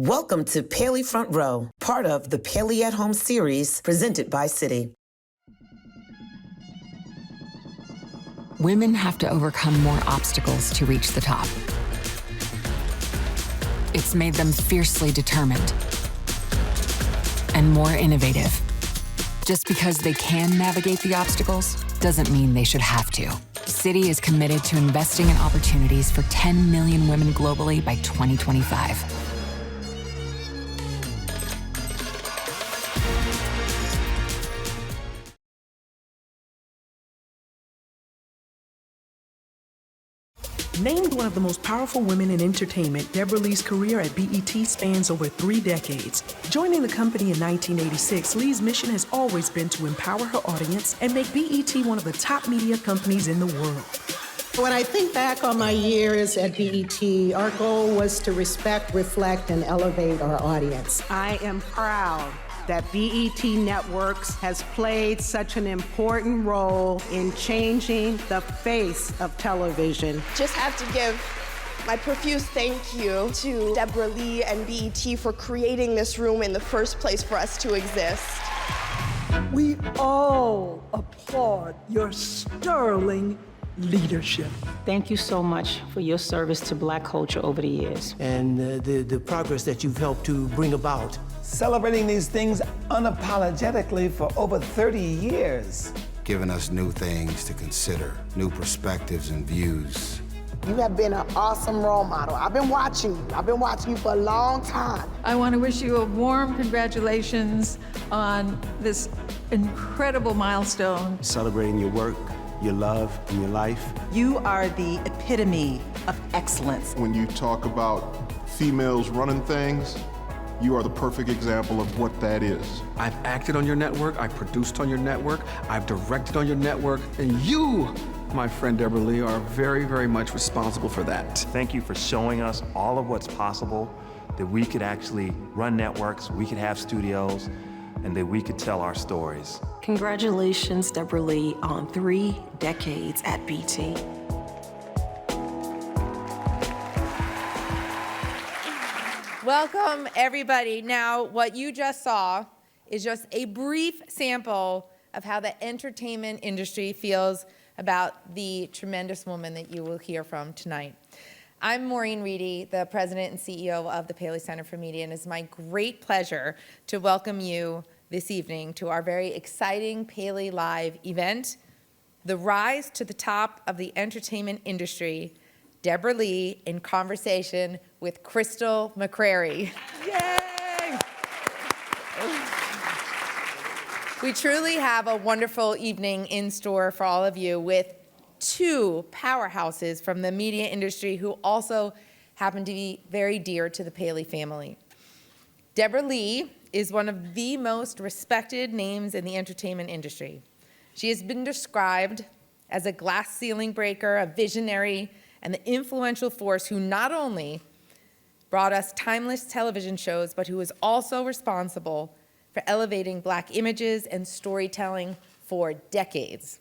Welcome to Paley Front Row, part of the Paley at Home series presented by Citi. Women have to overcome more obstacles to reach the top. It's made them fiercely determined and more innovative. Just because they can navigate the obstacles doesn't mean they should have to. Citi is committed to investing in opportunities for 10 million women globally by 2025. Named one of the most powerful women in entertainment, Debra Lee's career at BET spans over 3 decades. Joining the company in 1986, Lee's mission has always been to empower her audience and make BET one of the top media companies in the world. When I think back on my years at BET, our goal was to respect, reflect, and elevate our audience. I am proud that BET Networks has played such an important role in changing the face of television. Just have to give my profuse thank you to Debra Lee and BET for creating this room in the first place for us to exist. We all applaud your sterling leadership. Thank you so much for your service to Black culture over the years. And the progress that you've helped to bring about. Celebrating these things unapologetically for over 30 years. Giving us new things to consider, new perspectives and views. You have been an awesome role model. I've been watching you. I've been watching you for a long time. I want to wish you a warm congratulations on this incredible milestone. Celebrating your work, your love, and your life. You are the epitome of excellence. When you talk about females running things, you are the perfect example of what that is. I've acted on your network, I've produced on your network, I've directed on your network, and you, my friend Debra Lee, are very, very much responsible for that. Thank you for showing us all of what's possible, that we could actually run networks, we could have studios, and that we could tell our stories. Congratulations, Debra Lee, on 3 decades at BT. Welcome, everybody. Now, what you just saw is just a brief sample of how the entertainment industry feels about the tremendous woman that you will hear from tonight. I'm Maureen Reedy, the president and CEO of the Paley Center for Media, and it's my great pleasure to welcome you this evening to our very exciting PaleyLive event, The Rise to the Top of the Entertainment Industry, Debra Lee in conversation with Crystal McCrary. Yay! We truly have a wonderful evening in store for all of you with 2 powerhouses from the media industry who also happen to be very dear to the Paley family. Debra Lee is one of the most respected names in the entertainment industry. She has been described as a glass ceiling breaker, a visionary, and the influential force who not only brought us timeless television shows, but who was also responsible for elevating Black images and storytelling for decades.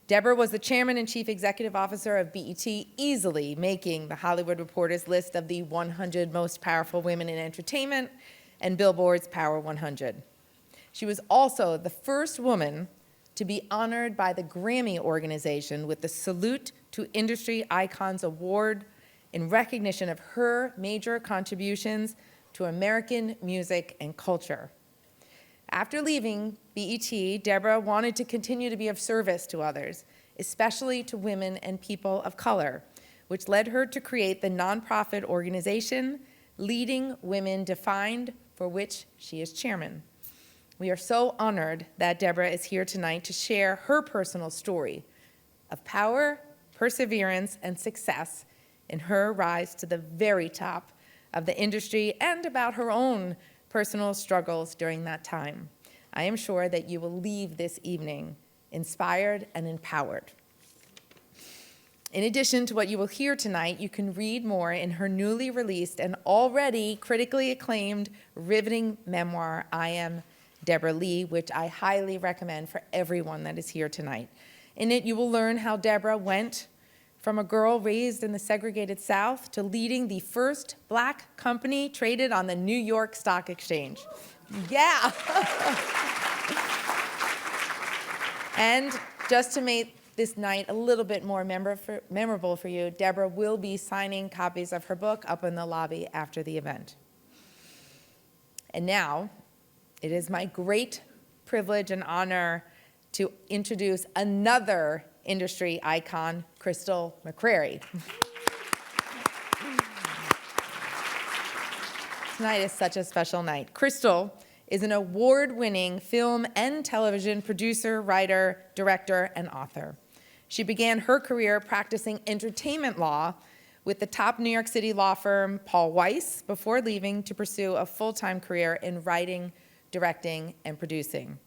Debra was the chairman and chief executive officer of BET, easily making the Hollywood Reporter's list of the 100 most powerful women in entertainment and Billboard's Power 100. She was also the first woman to be honored by the Grammy organization with the Salute to Industry Icons Award in recognition of her major contributions to American music and culture. After leaving BET, Debra wanted to continue to be of service to others, especially to women and people of color, which led her to create the nonprofit organization Leading Women Defined, for which she is chairman. We are so honored that Debra is here tonight to share her personal story of power, perseverance, and success in her rise to the very top of the industry and about her own personal struggles during that time. I am sure that you will leave this evening inspired and empowered. In addition to what you will hear tonight, you can read more in her newly released and already critically acclaimed riveting memoir, I Am Debra Lee, which I highly recommend for everyone that is here tonight. In it, you will learn how Debra went from a girl raised in the segregated South to leading the first Black company traded on the New York Stock Exchange. Yeah. And just to make this night a little bit more memorable for you, Debra will be signing copies of her book up in the lobby after the event. And now, it is my great privilege and honor to introduce another industry icon, Crystal McCrary. Tonight is such a special night. Crystal is an award-winning film and television producer, writer, director, and author. She began her career practicing entertainment law with the top New York City law firm Paul Weiss before leaving to pursue a full-time career in writing, directing, and producing.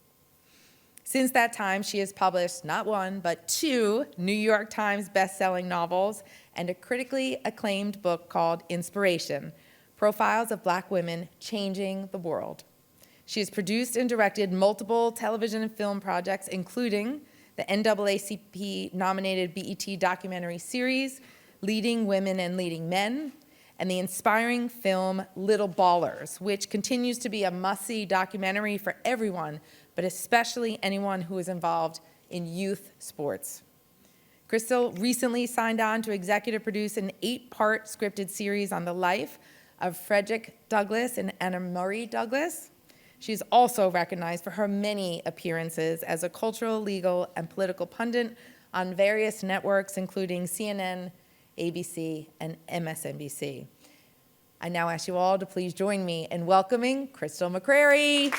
Since that time, she has published not one, but 2 New York Times best-selling novels and a critically acclaimed book called Inspiration: Profiles of Black Women Changing the World. She has produced and directed multiple television and film projects, including the NAACP-nominated BET documentary series, Leading Women and Leading Men, and the inspiring film Little Ballers, which continues to be a must-see documentary for everyone, but especially anyone who is involved in youth sports. Crystal recently signed on to executive produce an 8-part scripted series on the life of Frederick Douglass and Anna Murray Douglass. She's also recognized for her many appearances as a cultural, legal, and political pundit on various networks, including CNN, ABC, and MSNBC. I now ask you all to please join me in welcoming Crystal McCrary.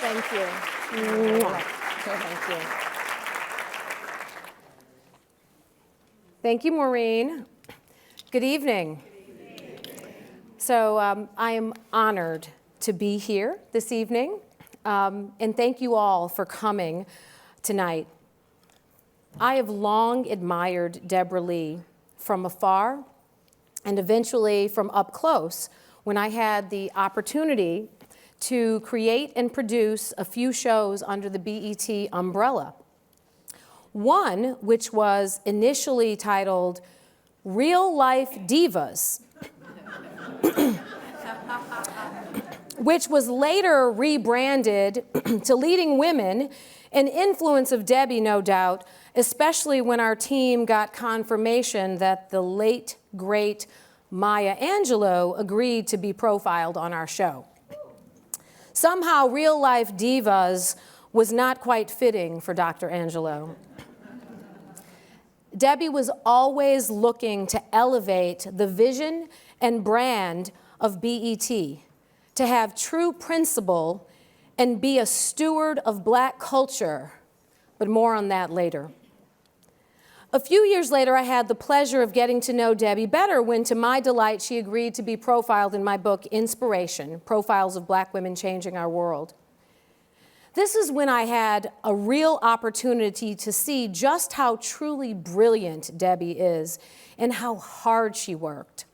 Thank you. Thank you. Thank you, Maureen. Good evening. So I am honored to be here this evening, and thank you all for coming tonight. I have long admired Debra Lee from afar and eventually from up close when I had the opportunity to create and produce a few shows under the BET umbrella. One, which was initially titled Real Life Divas, which was later rebranded to Leading Women, an influence of Debbie, no doubt, especially when our team got confirmation that the late, great Maya Angelou agreed to be profiled on our show. Somehow, Real Life Divas was not quite fitting for Dr. Angelou. Debbie was always looking to elevate the vision and brand of BET, to have true principle and be a steward of Black culture, but more on that later. A few years later, I had the pleasure of getting to know Debbie better when, to my delight, she agreed to be profiled in my book, Inspiration: Profiles of Black Women Changing Our World. This is when I had a real opportunity to see just how truly brilliant Debbie is and how hard she worked.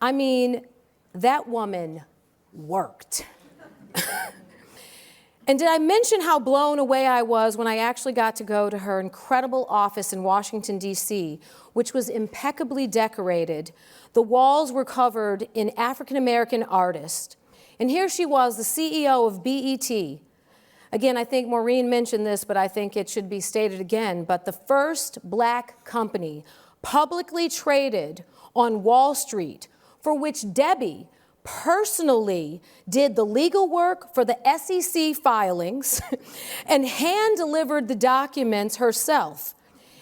I mean, that woman worked. And did I mention how blown away I was when I actually got to go to her incredible office in Washington, D.C., which was impeccably decorated. The walls were covered in African-American artists. And here she was, the CEO of BET. Again, I think Maureen mentioned this, but I think it should be stated again, but the first Black company publicly traded on Wall Street, for which Debbie personally did the legal work for the SEC filings and hand-delivered the documents herself.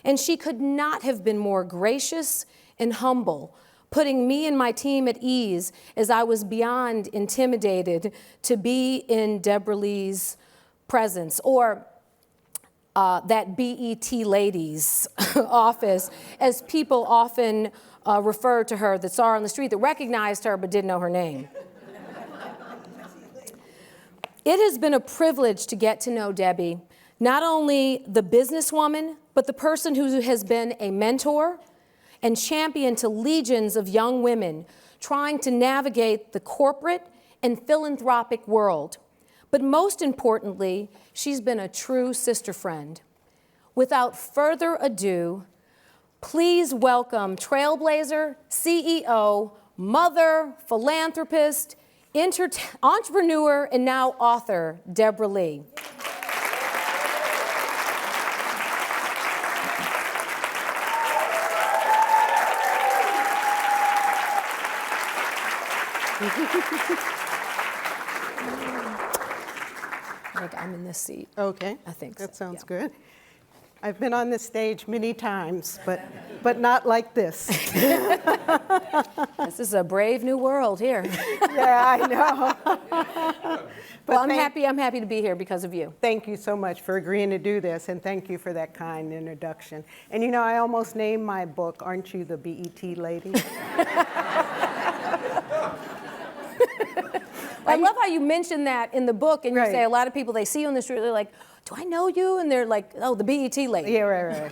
And she could not have been more gracious and humble, putting me and my team at ease as I was beyond intimidated to be in Debra Lee's presence, or that BET lady's office, as people often referred to her, that saw her on the street, that recognized her but didn't know her name. It has been a privilege to get to know Debbie, not only the businesswoman, but the person who has been a mentor and champion to legions of young women trying to navigate the corporate and philanthropic world. But most importantly, she's been a true sister friend. Without further ado, Please welcome trailblazer, CEO, mother, philanthropist, entrepreneur, and now author, Debra Lee. I think I'm in this seat. Okay. I think that so, sounds yeah. good. I've been on this stage many times, but not like this. This is a brave new world here. Yeah, I know. Well, I'm happy to be here because of you. Thank you so much for agreeing to do this, and thank you for that kind introduction. And you know, I almost named my book, Aren't You the BET Lady? I love how you mentioned that in the book, and you say a lot of people, they see you on the street, they're like, do I know you? And they're like, oh, the BET lady. Yeah, right.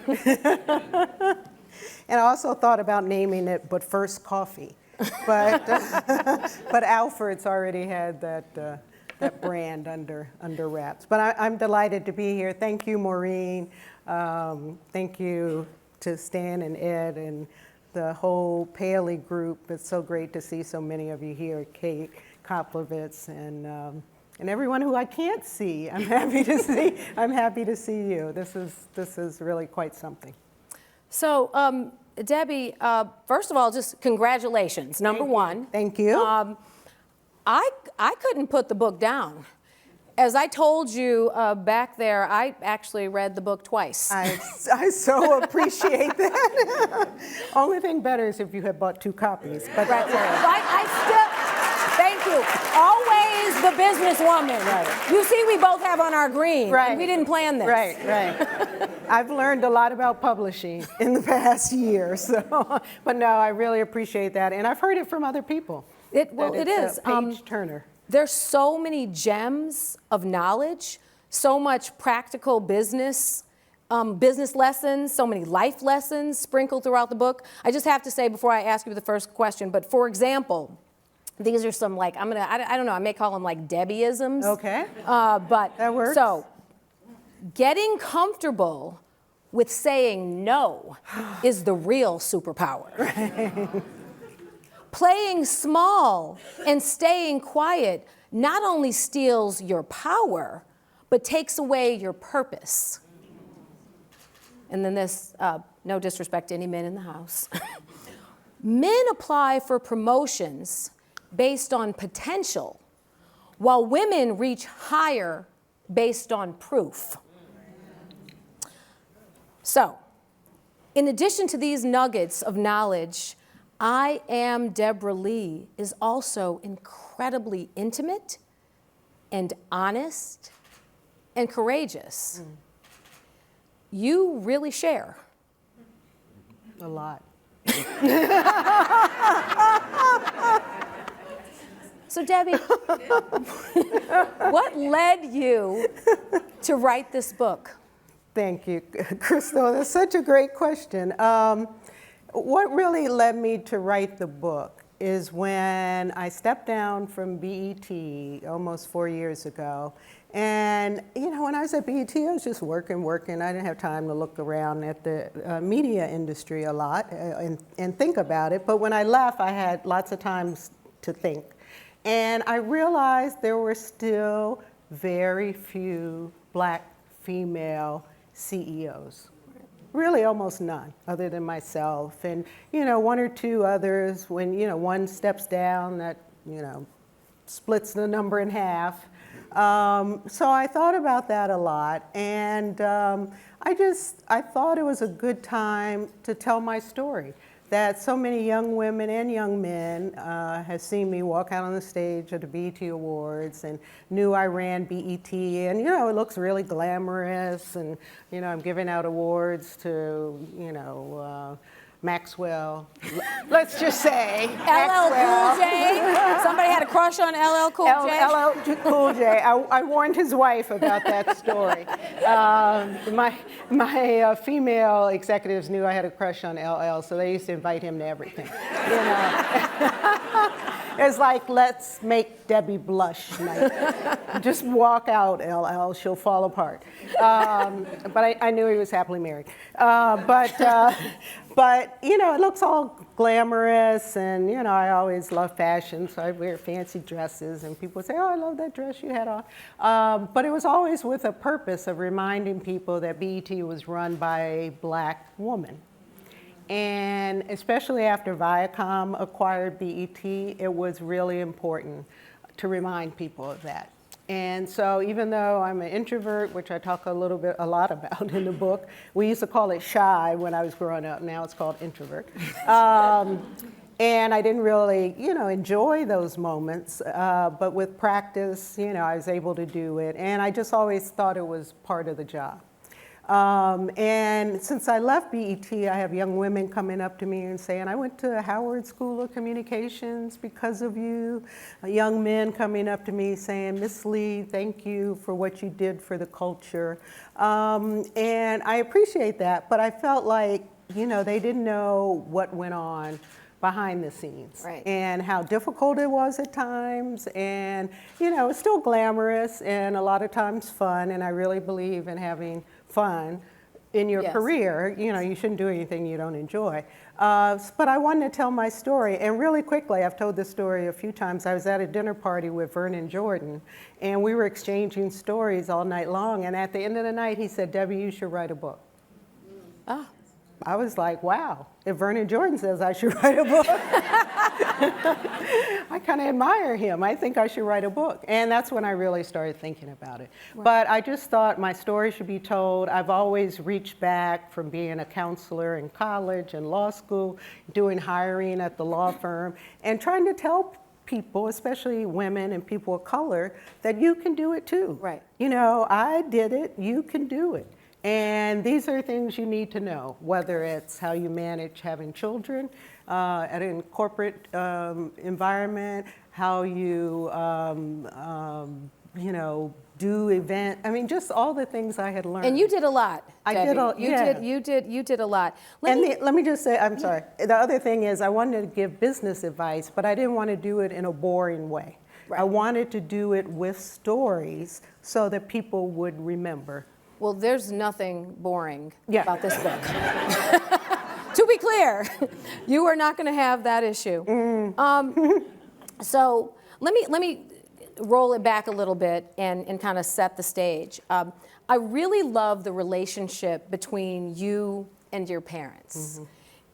And I also thought about naming it But First Coffee. But Alfred's already had that brand under wraps. But I'm delighted to be here. Thank you, Maureen. Thank you to Stan and Ed and the whole Paley group. It's so great to see so many of you here, Kate Koplovitz, and everyone who I can't see. I'm happy to see. I'm happy to see you. This is really quite something. So, Debbie, first of all, just congratulations. Number one. Thank you. I couldn't put the book down. As I told you back there, I actually read the book twice. I so appreciate that. Only thing better is if you had bought 2 copies. But right. Thank you. Always the businesswoman. Right. You see, we both have on our green. Right. And we didn't plan this. Right, right. I've learned a lot about publishing in the past year. So, but no, I really appreciate that, and I've heard it from other people. It is. Page turner. There's so many gems of knowledge, so much practical business lessons, so many life lessons sprinkled throughout the book. I just have to say before I ask you the first question, but for example, these are some I don't know, I may call them like Debbie-isms. Okay. But that works. So, getting comfortable with saying no is the real superpower. Right. Playing small and staying quiet not only steals your power, but takes away your purpose. And then this, no disrespect to any men in the house. Men apply for promotions based on potential, while women reach higher based on proof. So, in addition to these nuggets of knowledge, I Am Debra Lee is also incredibly intimate and honest and courageous. You really share. A lot. So Debbie, what led you to write this book? Thank you, Crystal. That's such a great question. What really led me to write the book is when I stepped down from BET almost 4 years ago. And, you know, when I was at BET, I was just working. I didn't have time to look around at the media industry a lot and think about it. But when I left, I had lots of time to think. And I realized there were still very few Black female CEOs. Really almost none, other than myself. And, you know, 1 or 2 others, when, you know, one steps down, that, you know, splits the number in half. So I thought about that a lot. And I thought it was a good time to tell my story. That so many young women and young men have seen me walk out on the stage at the BET Awards and knew I ran BET, and, you know, it looks really glamorous, and, you know, I'm giving out awards to, you know, Maxwell, let's just say. LL Cool J? Somebody had a crush on LL Cool J? LL Cool J. I warned his wife about that story. My female executives knew I had a crush on LL, so they used to invite him to everything. You know? It's like, let's make Debbie blush night. Just walk out, LL, she'll fall apart. But I knew he was happily married. But, you know, it looks all glamorous, and, you know, I always love fashion, so I wear fancy dresses, and people say, oh, I love that dress you had on. But it was always with a purpose of reminding people that BET was run by a Black woman. And especially after Viacom acquired BET, it was really important to remind people of that. And so even though I'm an introvert, which I talk a lot about in the book, we used to call it shy when I was growing up, now it's called introvert. And I didn't really, you know, enjoy those moments, but with practice, you know, I was able to do it. And I just always thought it was part of the job. And since I left BET, I have young women coming up to me and saying, I went to Howard School of Communications because of you. Young men coming up to me saying, Miss Lee, thank you for what you did for the culture. And I appreciate that, but I felt like, you know, they didn't know what went on behind the scenes, right, and how difficult it was at times, and, you know, it's still glamorous and a lot of times fun, and I really believe in having fun in your career. You know, you shouldn't do anything you don't enjoy. But I wanted to tell my story, and really quickly, I've told this story a few times. I was at a dinner party with Vernon Jordan, and we were exchanging stories all night long, and at the end of the night, he said, Debbie, you should write a book. Oh. I was like, wow, if Vernon Jordan says I should write a book, I kind of admire him. I think I should write a book. And that's when I really started thinking about it. Right. But I just thought my story should be told. I've always reached back from being a counselor in college and law school, doing hiring at the law firm, and trying to tell people, especially women and people of color, that you can do it too. Right. You know, I did it, you can do it. And these are things you need to know, whether it's how you manage having children at a corporate environment, how you, you know, do event. I mean, just all the things I had learned. And you did a lot, Debbie. You did a lot. Let me just say, I'm sorry. The other thing is I wanted to give business advice, but I didn't want to do it in a boring way. Right. I wanted to do it with stories so that people would remember. Well, there's nothing boring about this book. To be clear, you are not going to have that issue. So let me roll it back a little bit and kind of set the stage. I really love the relationship between you and your parents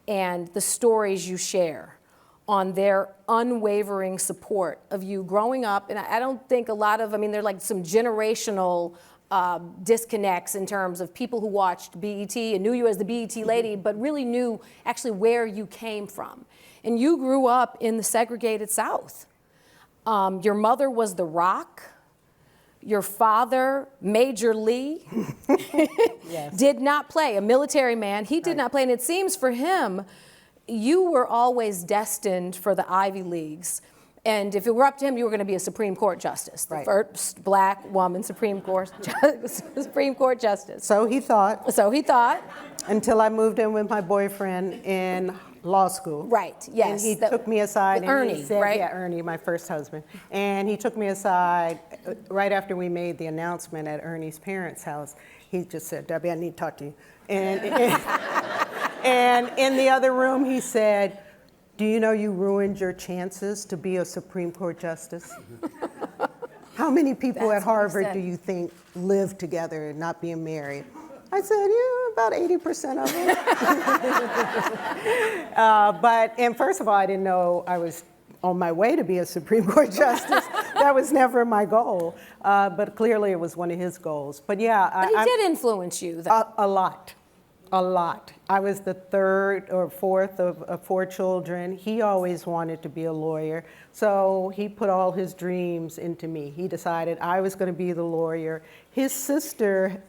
and the stories you share on their unwavering support of you growing up. And I don't think a lot of, I mean, they're like some generational disconnects in terms of people who watched BET and knew you as the BET lady, but really knew actually where you came from. And you grew up in the segregated South. Your mother was the Rock. Your father, Major Lee, did not play, a military man. He did not play, and it seems for him, you were always destined for the Ivy Leagues. And if it were up to him, you were going to be a Supreme Court justice, the first Black woman Supreme Court justice. So he thought. So he thought. Until I moved in with my boyfriend in law school. Right, yes. And he took me aside. And Ernie, he said, right? Yeah, Ernie, my first husband. And he took me aside right after we made the announcement at Ernie's parents' house. He just said, Debbie, I need to talk to you. And in the other room, he said, do you know you ruined your chances to be a Supreme Court justice? How many people at Harvard do you think live together and not being married? I said, yeah, about 80% of them. And first of all, I didn't know I was on my way to be a Supreme Court justice. That was never my goal, but clearly it was one of his goals. But yeah. But he did influence you, though. A lot. A lot. I was the third or fourth of 4 children. He always wanted to be a lawyer, so he put all his dreams into me. He decided I was going to be the lawyer. His sister,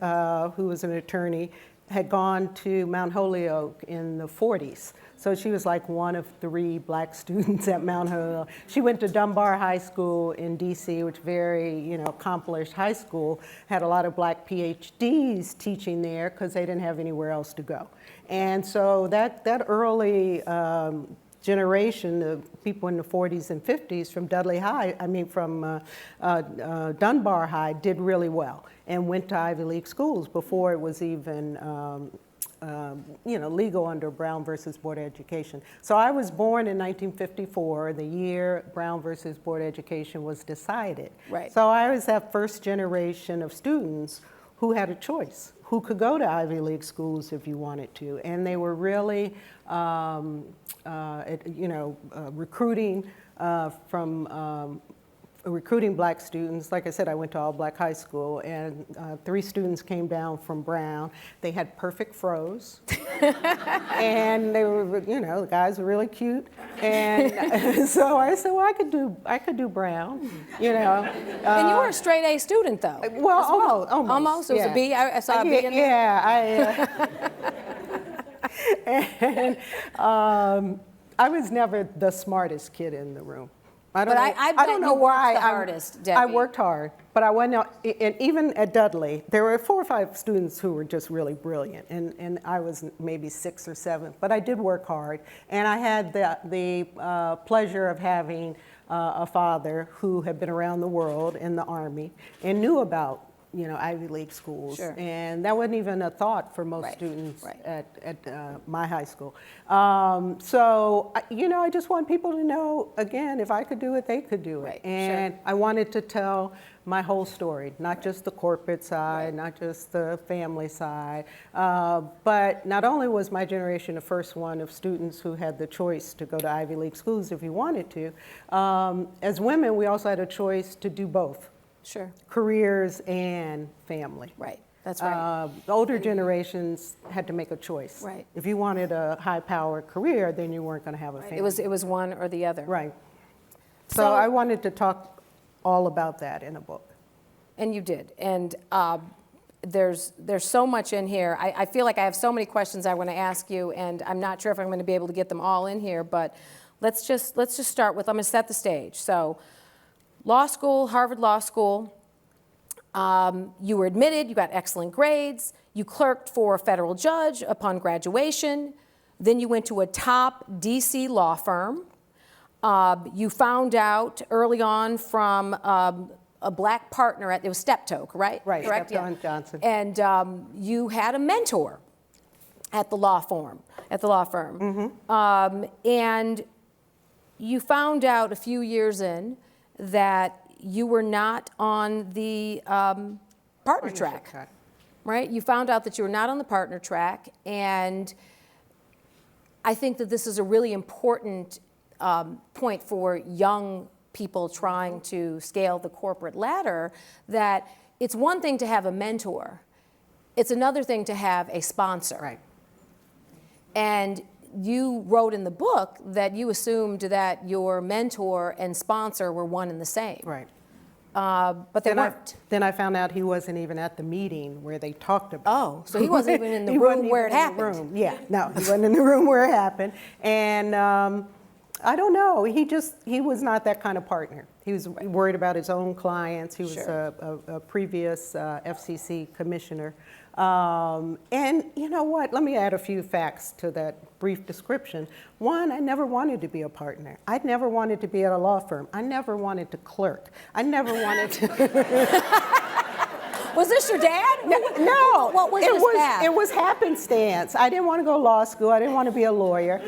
who was an attorney, had gone to Mount Holyoke in the 40s. So she was like one of 3 Black students at Mount Holyoke. She went to Dunbar High School in DC, which very, accomplished high school, had a lot of Black PhDs teaching there because they didn't have anywhere else to go. And so that early generation, the people in the 40s and 50s from Dunbar High did really well and went to Ivy League schools before it was even legal under Brown versus Board of Education. So I was born in 1954, the year Brown versus Board of Education was decided. Right. So I was that first generation of students who had a choice, who could go to Ivy League schools if you wanted to. And they were really, recruiting black students. Like I said, I went to all black high school, and 3 students came down from Brown. They had perfect fros, and they were, the guys were really cute. And so I said, well, I could do Brown, And you were a straight A student, though. Well, almost. Almost. It was a B. I saw a B in there. Yeah, and I was never the smartest kid in the room. I don't know why. I worked hard, but I went out, and even at Dudley, there were 4 or 5 students who were just really brilliant, and I was maybe 6th or 7th, but I did work hard, and I had the pleasure of having a father who had been around the world in the Army and knew about Ivy League schools. Sure. And that wasn't even a thought for most students at my high school. So, I just want people to know, again, if I could do it, they could do it. And I wanted to tell my whole story, not just the corporate side, not just the family side, but not only was my generation the first one of students who had the choice to go to Ivy League schools if you wanted to, as women, we also had a choice to do both. Sure. Careers and family. Right. That's right. The older generations had to make a choice. Right. If you wanted a high-powered career, then you weren't going to have a family. It was one or the other. Right. So I wanted to talk all about that in a book. And you did. And there's so much in here. I feel like I have so many questions I want to ask you, and I'm not sure if I'm going to be able to get them all in here. But let's just start with. I'm going to set the stage. So. Law school, Harvard Law School, you were admitted, you got excellent grades, you clerked for a federal judge upon graduation, then you went to a top DC law firm. You found out early on from a black partner, it was Steptoe, right? Right, correct? Steptoe Johnson. And you had a mentor at the law firm. Mm-hmm. And you found out a few years in that you were not on the partner track, right? You found out that you were not on the partner track, and I think that this is a really important point for young people trying to scale the corporate ladder, that it's one thing to have a mentor, it's another thing to have a sponsor. Right. And you wrote in the book that you assumed that your mentor and sponsor were one and the same. Right. But they weren't. Then I found out he wasn't even at the meeting where they talked about it. Oh, so he wasn't even in the room where it happened. Yeah, no, he wasn't in the room where it happened. And I don't know, he was not that kind of partner. He was worried about his own clients. He was a previous FCC commissioner. And you know what, let me add a few facts to that brief description. One, I never wanted to be a partner. I never wanted to be at a law firm. I never wanted to clerk. I never wanted to... Was this your dad? No. What was his path? It was happenstance. I didn't want to go to law school. I didn't want to be a lawyer.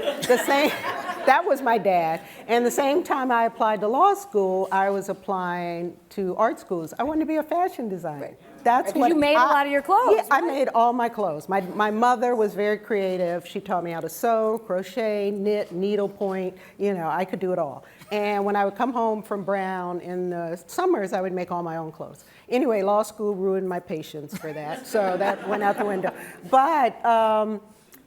That was my dad. And the same time I applied to law school, I was applying to art schools. I wanted to be a fashion designer. Right. That's what you made a lot of your clothes. Yeah, I made all my clothes. My mother was very creative. She taught me how to sew, crochet, knit, needlepoint. I could do it all. And when I would come home from Brown in the summers, I would make all my own clothes. Anyway, law school ruined my patience for that, so that went out the window. But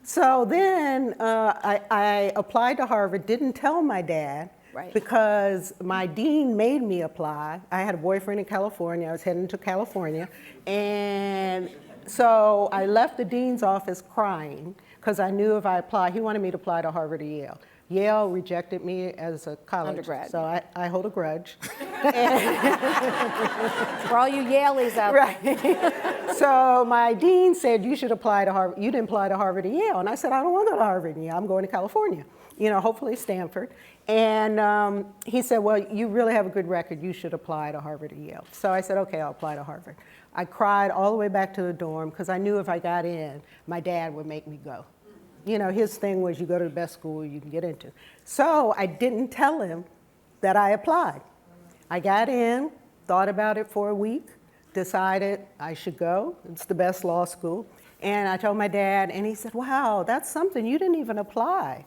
so then I applied to Harvard, didn't tell my dad, because my dean made me apply. I had a boyfriend in California. I was heading to California. And so I left the dean's office crying because I knew if I applied, he wanted me to apply to Harvard or Yale. Yale rejected me as a college. Undergrad. So I hold a grudge. For all you Yaleys out there. So my dean said, you should apply to Harvard. You didn't apply to Harvard or Yale. And I said, I don't want to go to Harvard and Yale. I'm going to California, hopefully Stanford. And he said, well, you really have a good record. You should apply to Harvard or Yale. So I said, okay, I'll apply to Harvard. I cried all the way back to the dorm because I knew if I got in, my dad would make me go. His thing was you go to the best school you can get into. So I didn't tell him that I applied. I got in, thought about it for a week, decided I should go. It's the best law school. And I told my dad, and he said, wow, that's something. You didn't even apply.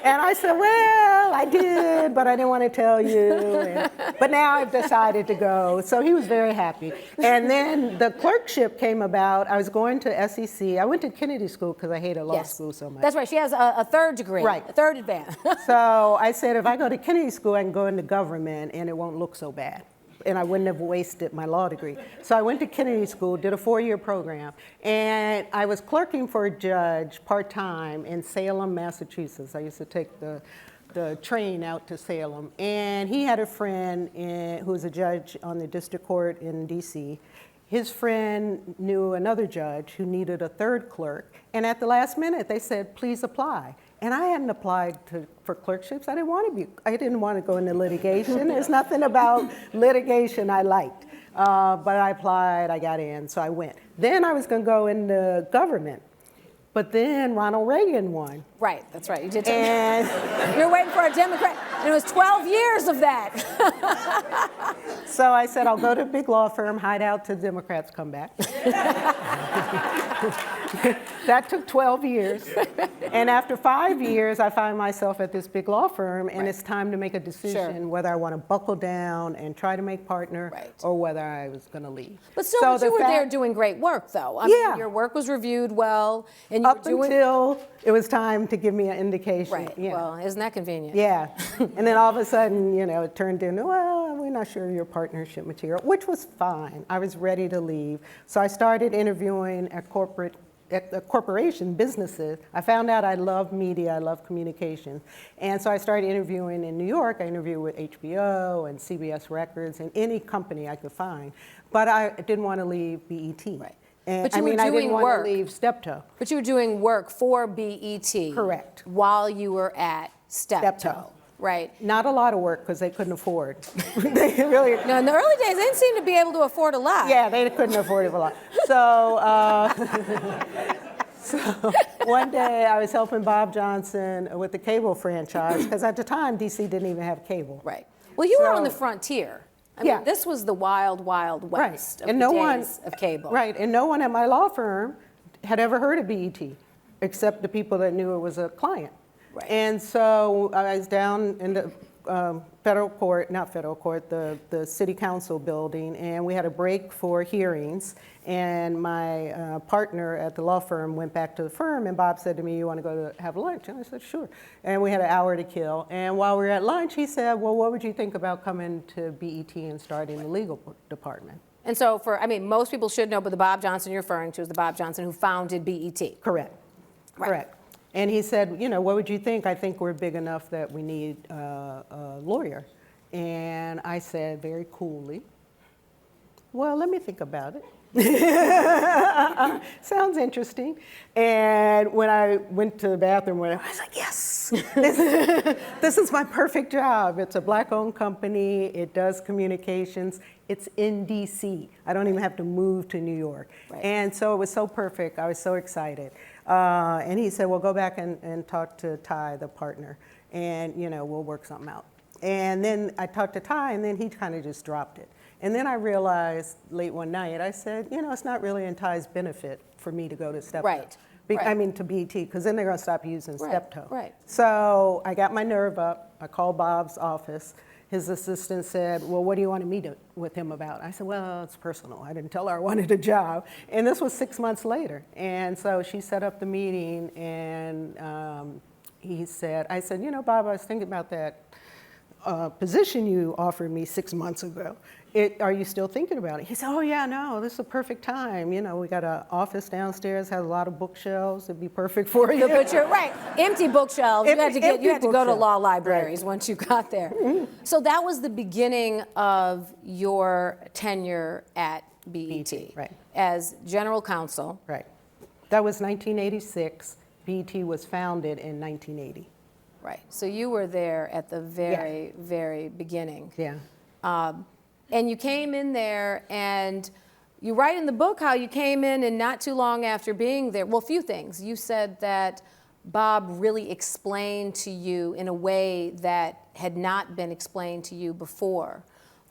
And I said, well, I did, but I didn't want to tell you. But now I've decided to go. So he was very happy. And then the clerkship came about. I was going to SEC. I went to Kennedy School because I hated law school so much. That's right. She has a third degree, right. A third advanced. So I said, if I go to Kennedy School, I can go into government, and it won't look so bad. And I wouldn't have wasted my law degree. So I went to Kennedy School, did a 4-year program, and I was clerking for a judge part-time in Salem, Massachusetts. I used to take the train out to Salem. And he had a friend who was a judge on the district court in DC. His friend knew another judge who needed a third clerk. And at the last minute, they said, please apply. And I hadn't applied for clerkships. I didn't want to go into litigation. There's nothing about litigation I liked. But I applied, I got in, so I went. Then I was going to go into government. But then Ronald Reagan won. Right, that's right. You did. And you're waiting for a Democrat. And it was 12 years of that. So I said, I'll go to a big law firm, hide out till Democrats come back. That took 12 years. And after 5 years, I find myself at this big law firm, and it's time to make a decision whether I want to buckle down and try to make partner or whether I was going to leave. But still, you were there doing great work, though. I mean, your work was reviewed well. And you Up until it was time to give me an indication. Right. Yeah. Well, isn't that convenient? Yeah. And then all of a sudden, it turned into, well, we're not sure your partnership material, which was fine. I was ready to leave. So I started interviewing at corporation businesses. I found out I love media, I love communication. And so I started interviewing in New York. I interviewed with HBO and CBS Records and any company I could find. But I didn't want to leave BET. Right. And, but you were doing I didn't work. want to leave Steptoe. But you were doing work for BET. Correct. While you were at Steptoe. Right. Not a lot of work because they couldn't afford. They really. No, in the early days, they didn't seem to be able to afford a lot. Yeah, they couldn't afford it a lot. So, so one day I was helping Bob Johnson with the cable franchise because at the time DC didn't even have cable. Right. Well, you were on the frontier. I mean, this was the wild, wild west of the days of cable. Right, and no one at my law firm had ever heard of BET except the people that knew it was a client. Right. And so I was down in the the city council building, and we had a break for hearings. And my partner at the law firm went back to the firm, and Bob said to me, you want to go to have lunch? And I said, sure. And we had an hour to kill. And while we were at lunch, he said, well, what would you think about coming to BET and starting the legal department? And so most people should know, but the Bob Johnson you're referring to is the Bob Johnson who founded BET. Correct. Right. Correct. And he said, what would you think? I think we're big enough that we need a lawyer. And I said very coolly, well, let me think about it. Sounds interesting. And when I went to the bathroom, I was like, yes, this is my perfect job. It's a Black-owned company. It does communications. It's in DC. I don't even have to move to New York. Right. And so it was so perfect. I was so excited. And he said, well, go back and talk to Ty, the partner, and, we'll work something out. And then I talked to Ty, and then he kind of just dropped it. And then I realized late one night, I said, it's not really in Ty's benefit for me to go to Steptoe. Right. I mean, to BET, because then they're going to stop using Steptoe. Right. So I got my nerve up. I called Bob's office. His assistant said, well, what do you want to meet with him about? I said, well, it's personal. I didn't tell her I wanted a job. And this was 6 months later. And so she set up the meeting, and I said, Bob, I was thinking about that position you offered me 6 months ago. Are you still thinking about it? He said, oh yeah, no, this is a perfect time. You know, we got an office downstairs, has a lot of bookshelves. It'd be perfect for you. But you're right, empty bookshelves. You had to go to law libraries once you got there. Mm-hmm. So that was the beginning of your tenure at BET. Right. As general counsel. Right. That was 1986. BET was founded in 1980. Right. So you were there at the very, very beginning. Yeah. And you came in there, and you write in the book how you came in and not too long after being there. Well, a few things. You said that Bob really explained to you in a way that had not been explained to you before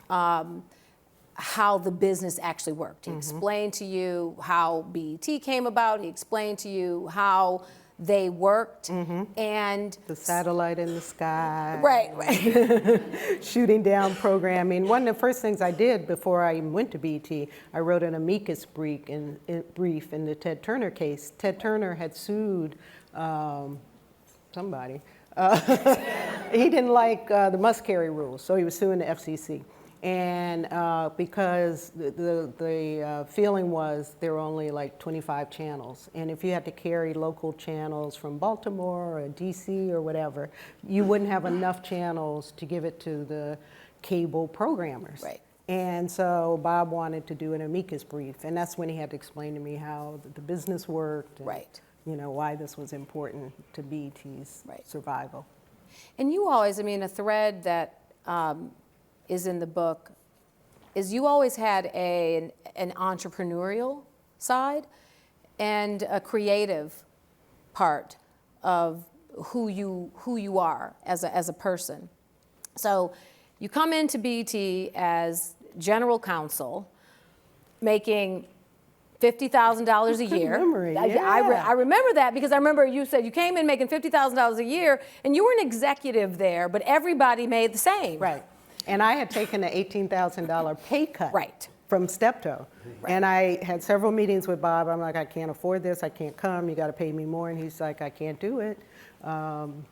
how the business actually worked. He explained to you how BET came about. He explained to you how they worked, and the satellite in the sky. Right. Shooting down programming. One of the first things I did before I even went to BET, I wrote an amicus brief in the Ted Turner case. Ted Turner had sued somebody. He didn't like the must-carry rules, so he was suing the FCC. And because the feeling was there were only like 25 channels, and if you had to carry local channels from Baltimore or DC or whatever, you wouldn't have enough channels to give it to the cable programmers. Right. And so Bob wanted to do an amicus brief, and that's when he had to explain to me how the business worked, and, right. you know, why this was important to BET's survival. And you always, I mean, a thread that is in the book is you always had an entrepreneurial side and a creative part of who you are as a person. So you come into BET as general counsel, making $50,000 a year. Memory, yeah. I remember that because I remember you said you came in making $50,000 a year, and you were an executive there, but everybody made the same. Right. And I had taken an $18,000 pay cut from Steptoe. Right. And I had several meetings with Bob. I'm like, I can't afford this. I can't come. You got to pay me more. And he's like, I can't do it.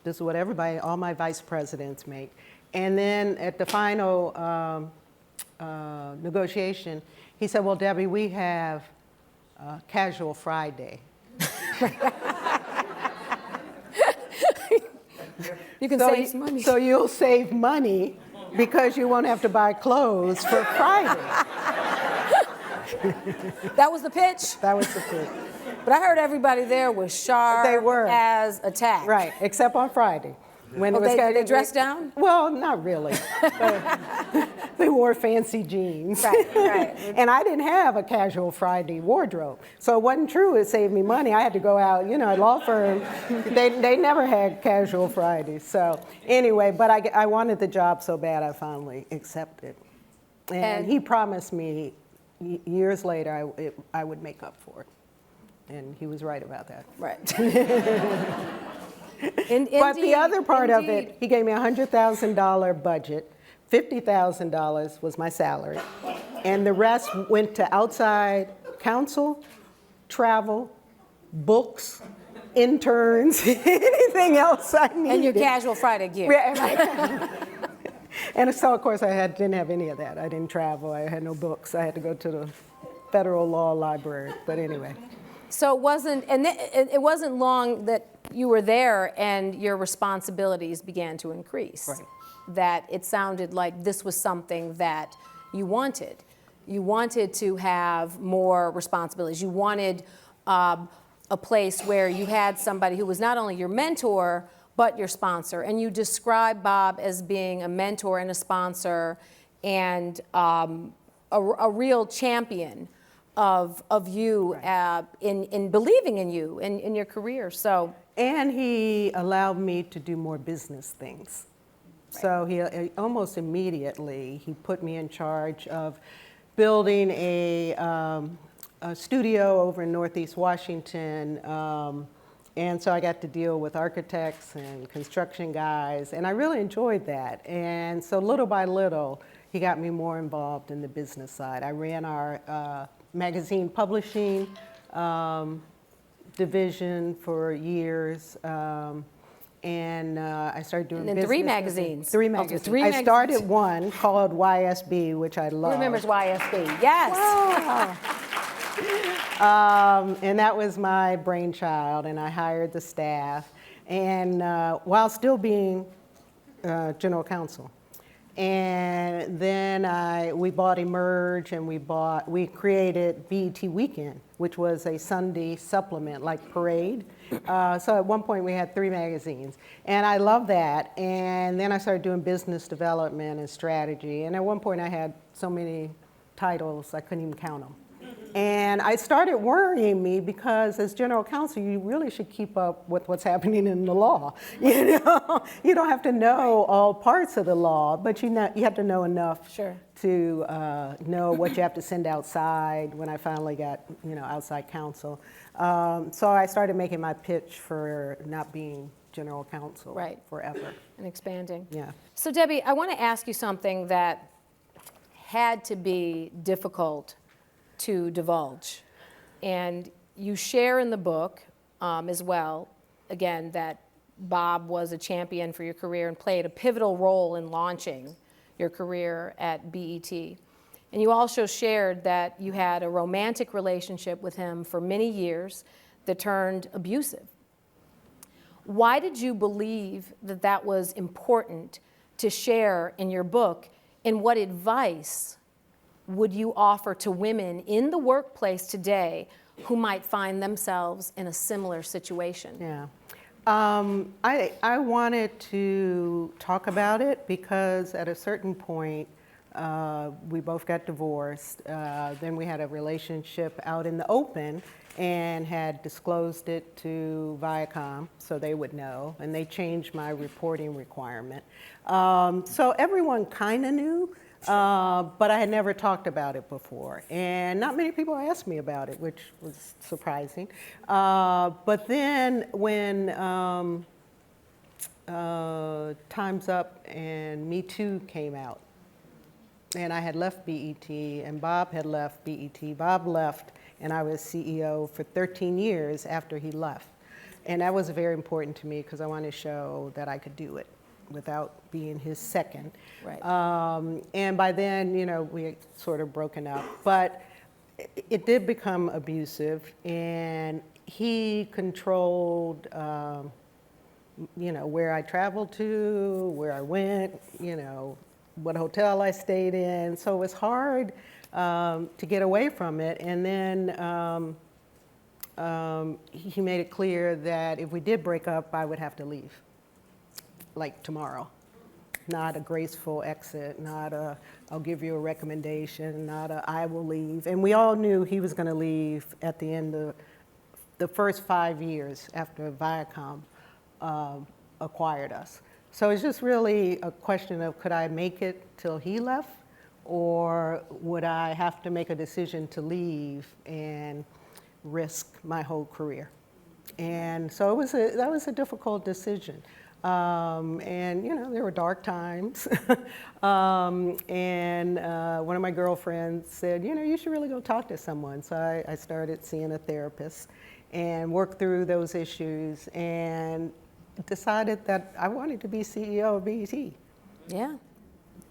This is what all my vice presidents make. And then at the final negotiation, he said, well, Debbie, we have Casual Friday. You can save some money. So you'll save money because you won't have to buy clothes for Friday. That was the pitch? That was the pitch. But I heard everybody there was sharp as a tack. Right, except on Friday. When they dressed down? Well, not really. They wore fancy jeans. Right. And I didn't have a casual Friday wardrobe. So it wasn't true it saved me money. I had to go out, you know, at law firm. They never had casual Fridays. So anyway, but I wanted the job so bad I finally accepted. And he promised me years later I would make up for it. And he was right about that. Right. But the other part of it, he gave me a $100,000 budget. $50,000 was my salary. And the rest went to outside counsel, travel, books, interns, anything else I needed. And your casual Friday gear. Yeah, and so, of course, didn't have any of that. I didn't travel. I had no books. I had to go to the federal law library. But anyway. So it wasn't long that you were there and your responsibilities began to increase. Right. That it sounded like this was something that you wanted. You wanted to have more responsibilities. You wanted a place where you had somebody who was not only your mentor, but your sponsor. And you describe Bob as being a mentor and a sponsor and a real champion of you in believing in you, in your career. So. And he allowed me to do more business things. Right. So he almost immediately, he put me in charge of building a studio over in Northeast Washington. And so I got to deal with architects and construction guys, and I really enjoyed that. And so little by little, he got me more involved in the business side. I ran our magazine publishing division for years, and I started doing And then business. three magazines. Three Okay, magazines. three I magazines. started one called YSB, which I love. Who remembers YSB? Yes. And that was my brainchild, and I hired the staff, and while still being general counsel. And then we bought Emerge, and we created BET Weekend, which was a Sunday supplement like Parade. So at one point we had 3 magazines, and I love that. And then I started doing business development and strategy. And at one point I had so many titles I couldn't even count them. And it started worrying me because as general counsel, you really should keep up with what's happening in the law. You know, you don't have to know all parts of the law, but you have to know enough to know what you have to send outside. When I finally got, outside counsel, so I started making my pitch for not being general counsel forever And expanding. Yeah. So Debbie, I want to ask you something that had to be difficult to divulge. And you share in the book as well, again, that Bob was a champion for your career and played a pivotal role in launching your career at BET. And you also shared that you had a romantic relationship with him for many years that turned abusive. Why did you believe that that was important to share in your book, and what advice would you offer to women in the workplace today who might find themselves in a similar situation? Yeah. I wanted to talk about it because at a certain point, we both got divorced. Then we had a relationship out in the open and had disclosed it to Viacom so they would know, and they changed my reporting requirement. So everyone kind of knew. But I had never talked about it before, and not many people asked me about it, which was surprising. But then when Time's Up and Me Too came out, and I had left BET, and Bob had left BET. Bob left, and I was CEO for 13 years after he left. And that was very important to me because I wanted to show that I could do it without being his second. Right. And by then, we had sort of broken up. But it did become abusive, and he controlled, where I traveled to, where I went, what hotel I stayed in. So it was hard to get away from it. And then he made it clear that if we did break up, I would have to leave. Like tomorrow. Not a graceful exit, not a I'll give you a recommendation, not a I will leave. And we all knew he was going to leave at the end of the first 5 years after Viacom acquired us. So it's just really a question of could I make it till he left, or would I have to make a decision to leave and risk my whole career? And so that was a difficult decision. And there were dark times. And one of my girlfriends said, you should really go talk to someone. So I started seeing a therapist and worked through those issues and decided that I wanted to be CEO of BET. Yeah,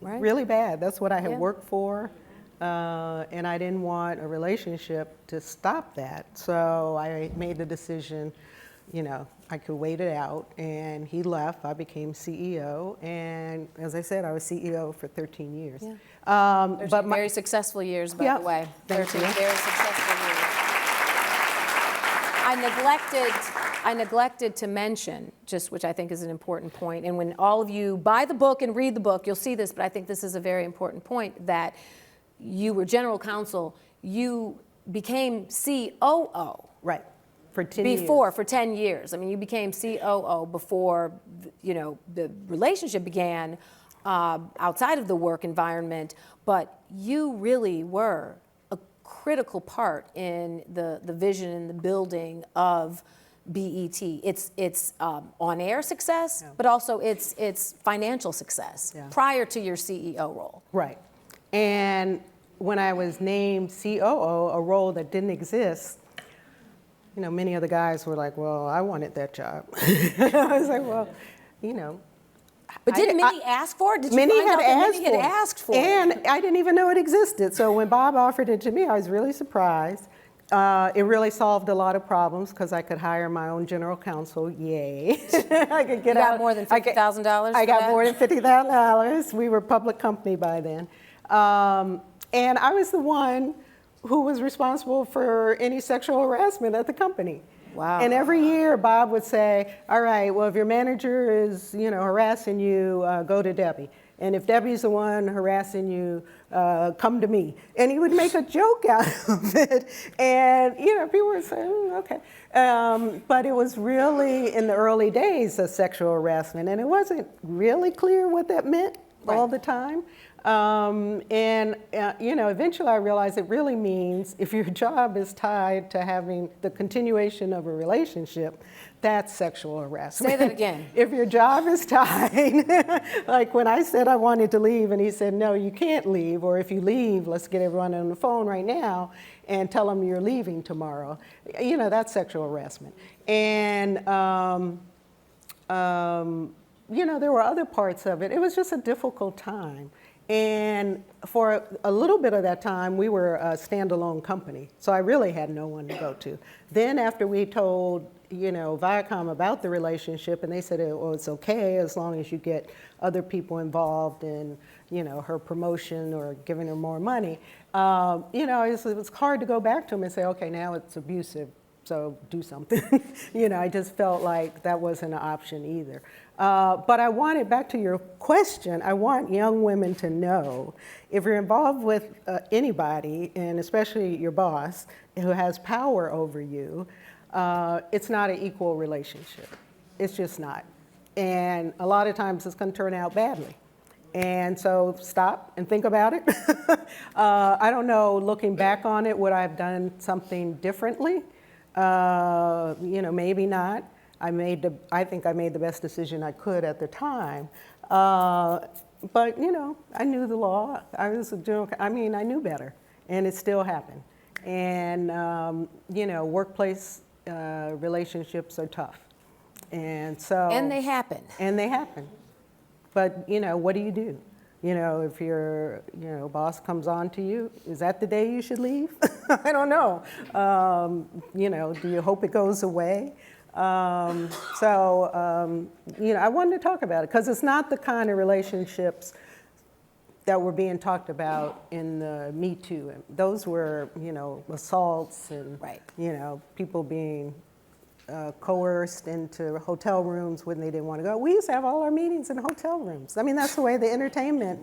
right. Really bad. That's what I had worked for. And I didn't want a relationship to stop that. So I made the decision, I could wait it out, and he left. I became CEO, and as I said, I was CEO for 13 years. Yeah. But very successful years, by the way. 13 very successful years. I neglected to mention, just which I think is an important point, and when all of you buy the book and read the book, you'll see this, but I think this is a very important point, that you were general counsel, you became COO. Right. For 10 years. I mean, you became COO before, the relationship began outside of the work environment, but you really were a critical part in the vision and the building of BET. It's on-air success, but also it's financial success prior to your CEO role. Right. And when I was named COO, a role that didn't exist, many of the guys were like, well, I wanted that job. I was like, well, But didn't Minnie ask for it? Did you Minnie find had out that asked Minnie had asked for it? And I didn't even know it existed. So when Bob offered it to me, I was really surprised. It really solved a lot of problems because I could hire my own general counsel. Yay. I could get out. Got more than $50,000? I got more than $50,000. We were a public company by then. And I was the one who was responsible for any sexual harassment at the company. Wow. And every year Bob would say, all right, well, if your manager is, harassing you, go to Debbie. And if Debbie's the one harassing you, come to me. And he would make a joke out of it. And, people would say, okay. But it was really, in the early days, of sexual harassment. And it wasn't really clear what that meant all the time. Eventually I realized it really means if your job is tied to having the continuation of a relationship, that's sexual harassment. Say that again. If your job is tied, like when I said I wanted to leave and he said, no, you can't leave, or if you leave, let's get everyone on the phone right now and tell them you're leaving tomorrow. That's sexual harassment. And, there were other parts of it. It was just a difficult time. And for a little bit of that time, we were a standalone company. So I really had no one to go to. Then after we told, Viacom about the relationship, and they said, well, it's okay as long as you get other people involved in, her promotion or giving her more money. It was hard to go back to them and say, okay, now it's abusive, so do something. I just felt like that wasn't an option either. But I wanted, back to your question, I want young women to know if you're involved with anybody, and especially your boss, who has power over you, it's not an equal relationship. It's just not. And a lot of times it's going to turn out badly. And so stop and think about it. I don't know, looking back on it, would I have done something differently? Maybe not. I think I made the best decision I could at the time. But, I knew the law. I knew better, and it still happened. And, workplace relationships are tough. And so. And they happen. And they happen. But, what do you do? If your, boss comes on to you, is that the day you should leave? I don't know. Do you hope it goes away? I wanted to talk about it because it's not the kind of relationships that were being talked about in the Me Too. Those were, assaults and, people being coerced into hotel rooms when they didn't want to go. We used to have all our meetings in hotel rooms. I mean, that's the way the entertainment,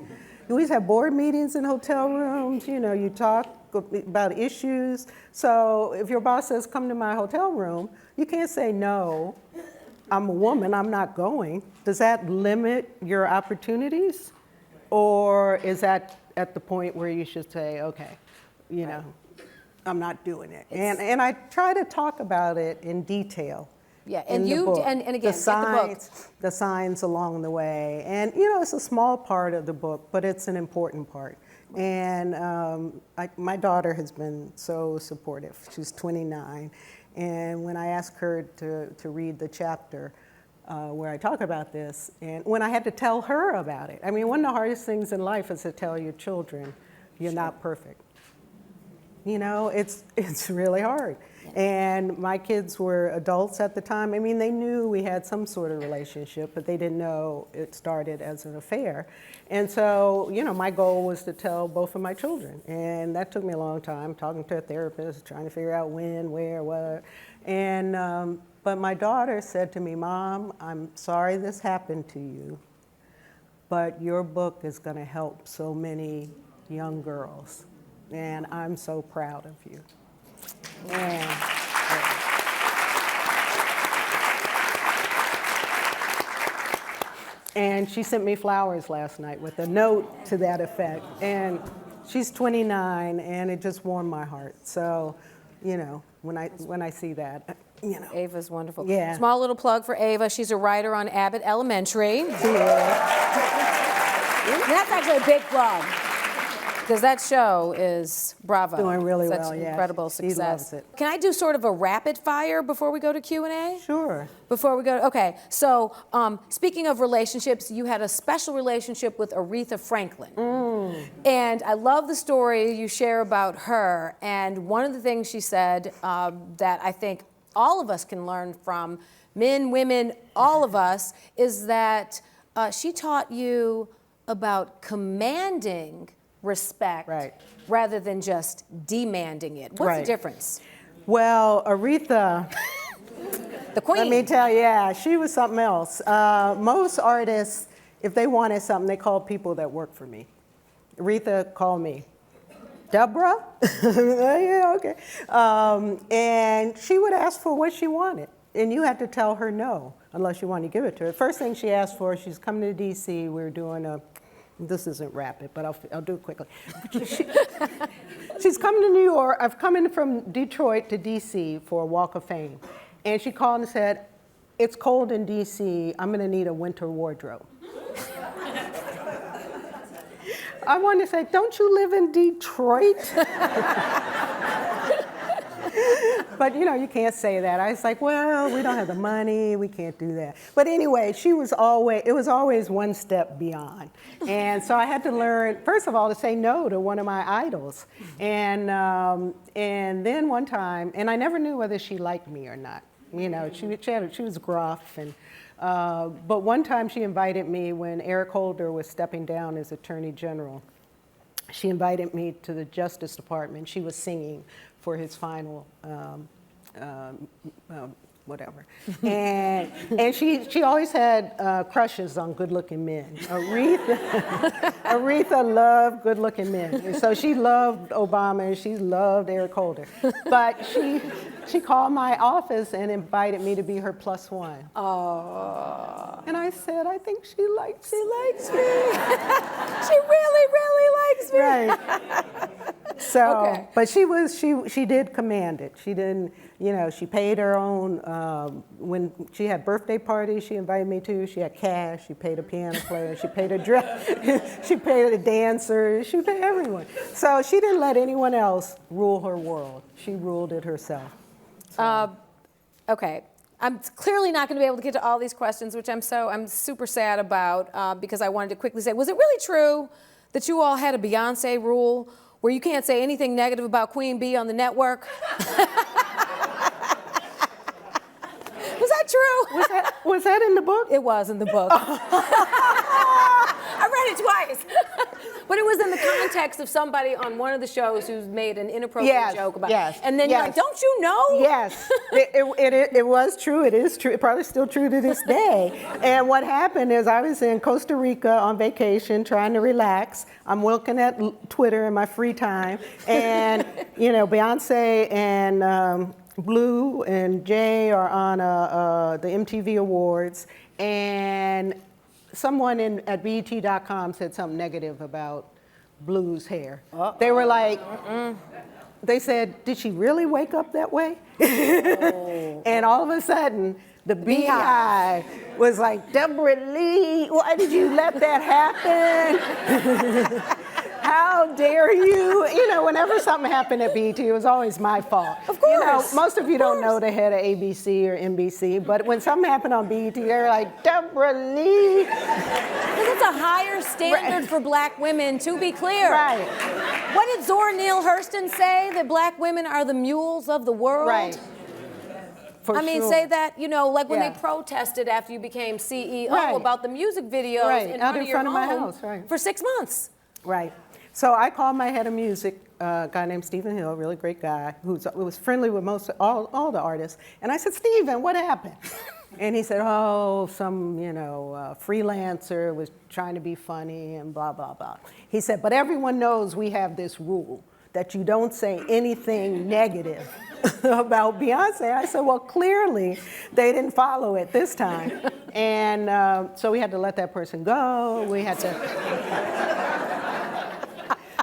we used to have board meetings in hotel rooms, you talk about issues. So if your boss says, come to my hotel room, you can't say, no, I'm a woman, I'm not going. Does that limit your opportunities? Or is that at the point where you should say, okay, I'm not doing it. And I try to talk about it in detail. Yeah, and again, the signs along the way. And it's a small part of the book, but it's an important part. And my daughter has been so supportive. She's 29. And when I asked her to read the chapter where I talk about this, and when I had to tell her about it, one of the hardest things in life is to tell your children, you're not perfect. It's really hard. And my kids were adults at the time. They knew we had some sort of relationship, but they didn't know it started as an affair. And so, my goal was to tell both of my children. And that took me a long time, talking to a therapist, trying to figure out when, where, what. And, but my daughter said to me, Mom, I'm sorry this happened to you, but your book is going to help so many young girls. And I'm so proud of you. And she sent me flowers last night with a note to that effect. And she's 29, and it just warmed my heart. So, when I see that, Ava's wonderful. Yeah. Small little plug for Ava. She's a writer on Abbott Elementary. Yeah. That's actually a big plug. Because that show is bravo. Doing really Such well, yeah. incredible She success. loves it. Can I do sort of a rapid fire before we go to Q&A? Sure. Before we go, okay. So speaking of relationships, you had a special relationship with Aretha Franklin. And I love the story you share about her. And one of the things she said that I think all of us can learn from, men, women, all of us, is that she taught you about commanding respect rather than just demanding it. What's the difference? Well, Aretha, the queen. Let me tell you, yeah, she was something else. Most artists, if they wanted something, they called people that work for me. Aretha called me, Debra? Yeah, okay. And she would ask for what she wanted. And you had to tell her no, unless you wanted to give it to her. First thing she asked for, she's coming to DC, we were doing this isn't rapid, but I'll do it quickly. She's coming to New York. I've come in from Detroit to DC for a Walk of Fame. And she called and said, it's cold in DC, I'm gonna need a winter wardrobe. I wanted to say, don't you live in Detroit? But you can't say that. I was like, well, we don't have the money, we can't do that. But anyway, it was always one step beyond. And so I had to learn, first of all, to say no to one of my idols. And then one time, and I never knew whether she liked me or not. She was gruff. But one time she invited me when Eric Holder was stepping down as Attorney General. She invited me to the Justice Department. She was singing for his final whatever. And she always had crushes on good-looking men. Aretha loved good-looking men. And so she loved Obama and she loved Eric Holder. But she called my office and invited me to be her plus one. Oh. And I said, I think she likes me. She really, really likes me. Right. So, but she did command it. She didn't, she paid her own, when she had birthday parties she invited me to, she had cash, she paid a piano player, she paid a dress, she paid a dancer, she paid everyone. So she didn't let anyone else rule her world. She ruled it herself. So. Okay. I'm clearly not going to be able to get to all these questions, which I'm super sad about, because I wanted to quickly say, was it really true that you all had a Beyonce rule where you can't say anything negative about Queen Bee on the network? Was that true? Was that in the book? It was in the book. I read it twice. But it was in the context of somebody on one of the shows who made an inappropriate joke about it. And then you're like, don't you know? Yes, it was true. It is true. It's probably still true to this day. And what happened is I was in Costa Rica on vacation trying to relax. I'm looking at Twitter in my free time. And, Beyonce and Blue and Jay are on the MTV Awards. And someone at BET.com said something negative about Blue's hair. They were like, they said, did she really wake up that way? And all of a sudden, the Beehive was like, Debra Lee, why did you let that happen? How dare you? Whenever something happened at BET, it was always my fault. Of course. Most of you don't know the head of ABC or NBC, but when something happened on BET, they're like, Debra Lee. Because it's a higher standard for black women, to be clear. Right. What did Zora Neale Hurston say? That black women are the mules of the world? Right. Say that, like when they protested after you became CEO about the music videos in front of your home for 6 months. Right. So I called my head of music, a guy named Stephen Hill, a really great guy, who was friendly with all the artists. And I said, Stephen, what happened? And he said, some, freelancer was trying to be funny and blah, blah, blah. He said, but everyone knows we have this rule that you don't say anything negative about Beyonce. I said, well, clearly they didn't follow it this time. And so we had to let that person go. We had to...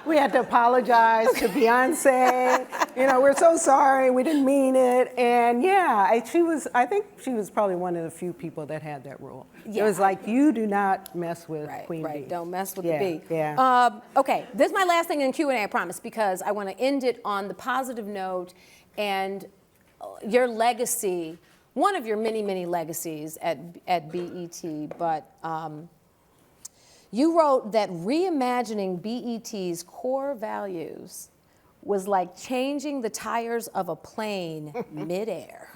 We had to apologize to Beyonce. You know, we're so sorry, we didn't mean it. And yeah, I think she was probably one of the few people that had that rule. Yeah. It was like, you do not mess with Queen Bee. Right, don't mess with the bee. Yeah. Okay, this is my last thing in Q&A, I promise, because I want to end it on the positive note and your legacy, one of your many, many legacies at BET, but you wrote that reimagining BET's core values was like changing the tires of a plane midair.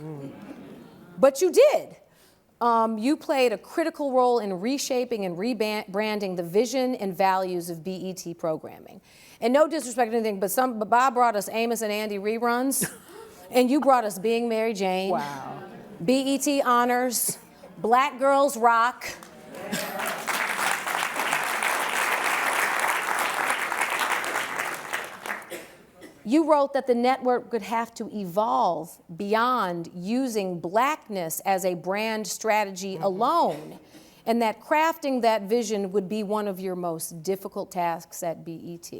But you did. You played a critical role in reshaping and rebranding the vision and values of BET programming. And no disrespect or anything, but Bob brought us Amos and Andy reruns, and you brought us Being Mary Jane. Wow. BET Honors, Black Girls Rock. You wrote that the network would have to evolve beyond using blackness as a brand strategy alone, and that crafting that vision would be one of your most difficult tasks at BET.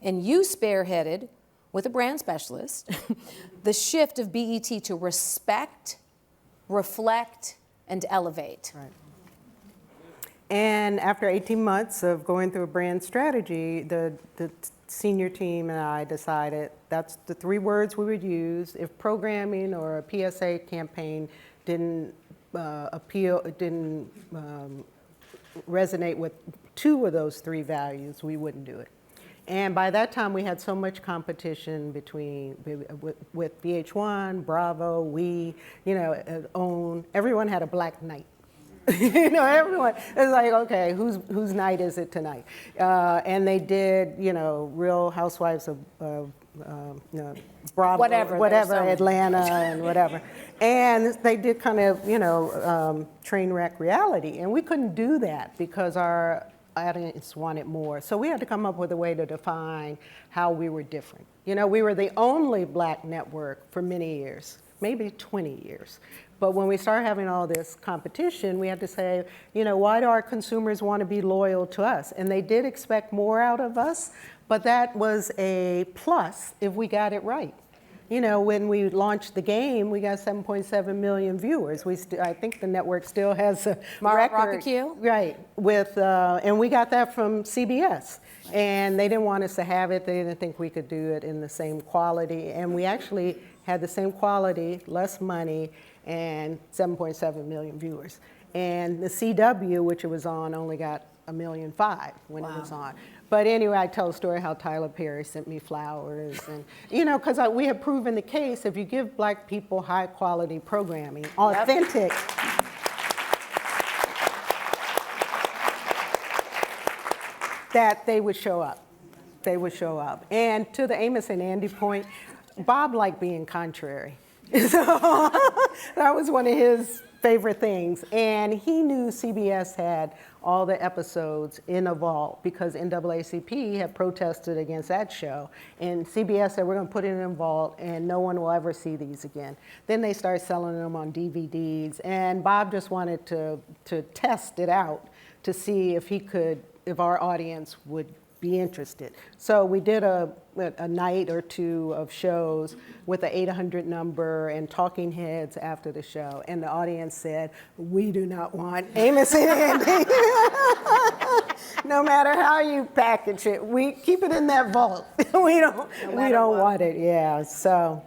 And you spearheaded, with a brand specialist, the shift of BET to respect, reflect, and elevate. Right. And after 18 months of going through a brand strategy, the senior team and I decided that's the 3 words we would use if programming or a PSA campaign didn't resonate with 2 of those 3 values, we wouldn't do it. And by that time, we had so much competition with VH1, Bravo, OWN. Everyone had a black night. You know, everyone, it's like, okay, whose night is it tonight? And they did, Real Housewives of Bravo, whatever, Atlanta and whatever. And they did kind of, train wreck reality. And we couldn't do that because our audience wanted more. So we had to come up with a way to define how we were different. We were the only black network for many years, maybe 20 years. But when we started having all this competition, we had to say, why do our consumers want to be loyal to us? And they did expect more out of us, but that was a plus if we got it right. When we launched the game, we got 7.7 million viewers. I think the network still has a record. Rocket Q? Right, and we got that from CBS. And they didn't want us to have it. They didn't think we could do it in the same quality. And we actually had the same quality, less money, and 7.7 million viewers. And the CW, which it was on, only got 1.5 million when it was on. But anyway, I tell a story how Tyler Perry sent me flowers. And, because we have proven the case, if you give black people high quality programming, authentic, that they would show up. They would show up. And to the Amos and Andy point, Bob liked being contrary. So that was one of his favorite things. And he knew CBS had all the episodes in a vault because NAACP had protested against that show. And CBS said, we're going to put it in a vault and no one will ever see these again. Then they started selling them on DVDs. And Bob just wanted to test it out to see if our audience would be interested. So we did a night or 2 of shows with an 800 number and talking heads after the show. And the audience said, we do not want Amos and Andy. No matter how you package it, we keep it in that vault. we don't want it, yeah. So,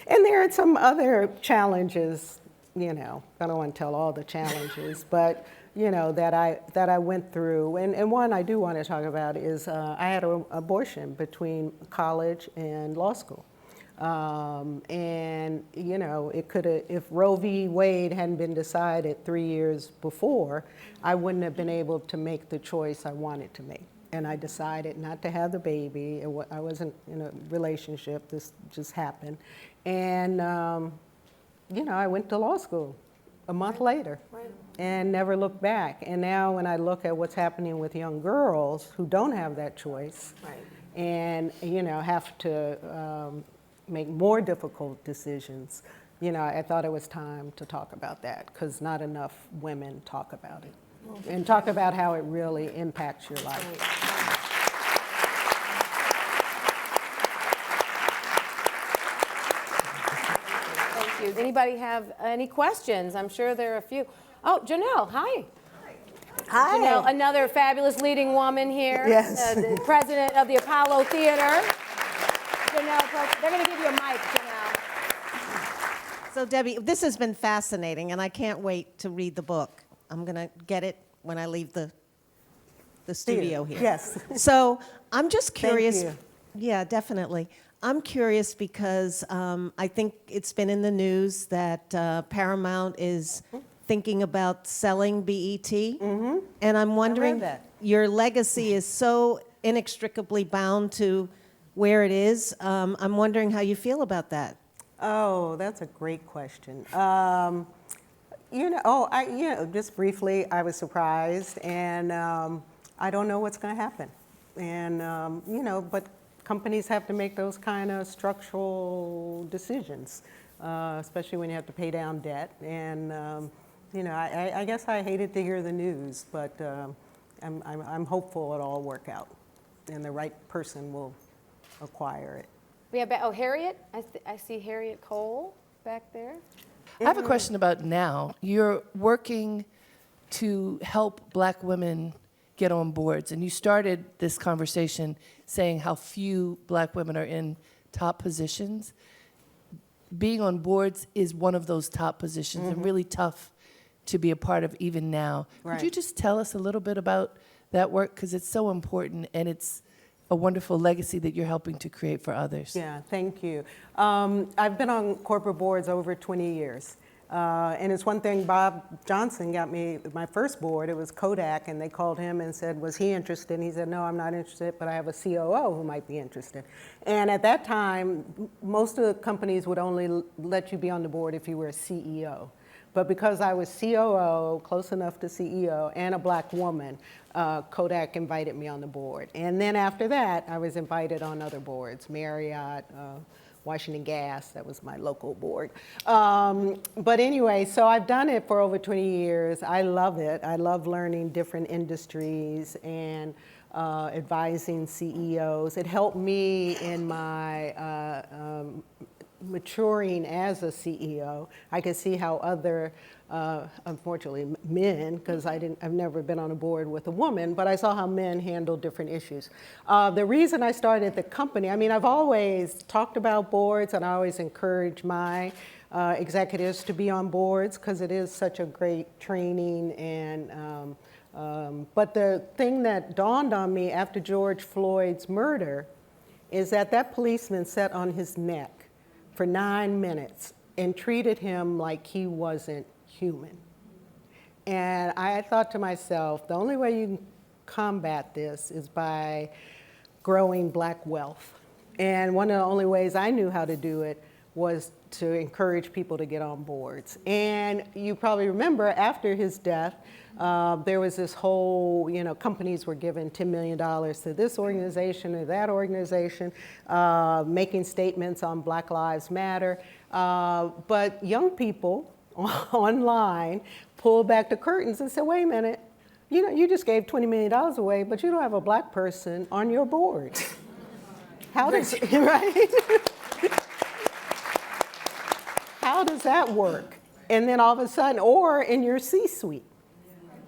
and there are some other challenges, I don't want to tell all the challenges, but that I went through. And one I do want to talk about is I had an abortion between college and law school. And, it could have, if Roe v. Wade hadn't been decided 3 years before, I wouldn't have been able to make the choice I wanted to make. And I decided not to have the baby. I wasn't in a relationship. This just happened. And, I went to law school a month later. Right. And never looked back. And now when I look at what's happening with young girls who don't have that choice, right, and have to make more difficult decisions, I thought it was time to talk about that because not enough women talk about it and talk about how it really impacts your life. you. Anybody have any questions? I'm sure there are a few. Oh, Janelle, hi. Hi. Janelle, another fabulous leading woman here. Yes. The president of the Apollo Theater. Janelle, they're going to give you a mic, Janelle. So, Debbie, this has been fascinating, and I can't wait to read the book. I'm going to get it when I leave the studio here. Yes. So, I'm just curious. Thank Yeah, definitely. I'm curious because I think it's been in the news that Paramount is thinking about selling BET. Mm-hmm. And I'm wondering, your legacy is so inextricably bound to where it is. I'm wondering how you feel about that. Oh, that's a great question. Just briefly, I was surprised, and I don't know what's going to happen. And, but companies have to make those kind of structural decisions, especially when you have to pay down debt. And, I guess I hated to hear the news, but I'm hopeful it'll all work out, and the right person will acquire it. We have, Harriet. I see Harriet Cole back there. I have a question about now. You're working to help Black women get on boards, and you started this conversation saying how few Black women are in top positions. Being on boards is one of those top positions, and really tough to be a part of even now. Right. Could you just tell us a little bit about that work, because it's so important and it's a wonderful legacy that you're helping to create for others. Yeah, thank you. I've been on corporate boards over 20 years. And it's one thing, Bob Johnson got me my first board. It was Kodak, and they called him and said, was he interested? And he said, no, I'm not interested, but I have a COO who might be interested. And at that time, most of the companies would only let you be on the board if you were a CEO. But because I was COO, close enough to CEO, and a Black woman, Kodak invited me on the board. And then after that, I was invited on other boards, Marriott, Washington Gas, that was my local board. But anyway, so I've done it for over 20 years. I love it. I love learning different industries and advising CEOs. It helped me in my maturing as a CEO. I could see how other, unfortunately, men, because I've never been on a board with a woman, but I saw how men handle different issues. The reason I started the company, I've always talked about boards, and I always encourage my executives to be on boards because it is such a great training. And but the thing that dawned on me after George Floyd's murder is that policeman sat on his neck for 9 minutes and treated him like he wasn't human. And I thought to myself, the only way you can combat this is by growing Black wealth. And one of the only ways I knew how to do it was to encourage people to get on boards. And you probably remember after his death, there was this whole, companies were given $10 million to this organization or that organization, making statements on Black Lives Matter. But young people online pulled back the curtains and said, wait a minute, you just gave $20 million away, but you don't have a Black person on your board. How does, right? How does that work? And then all of a sudden, or in your C-suite.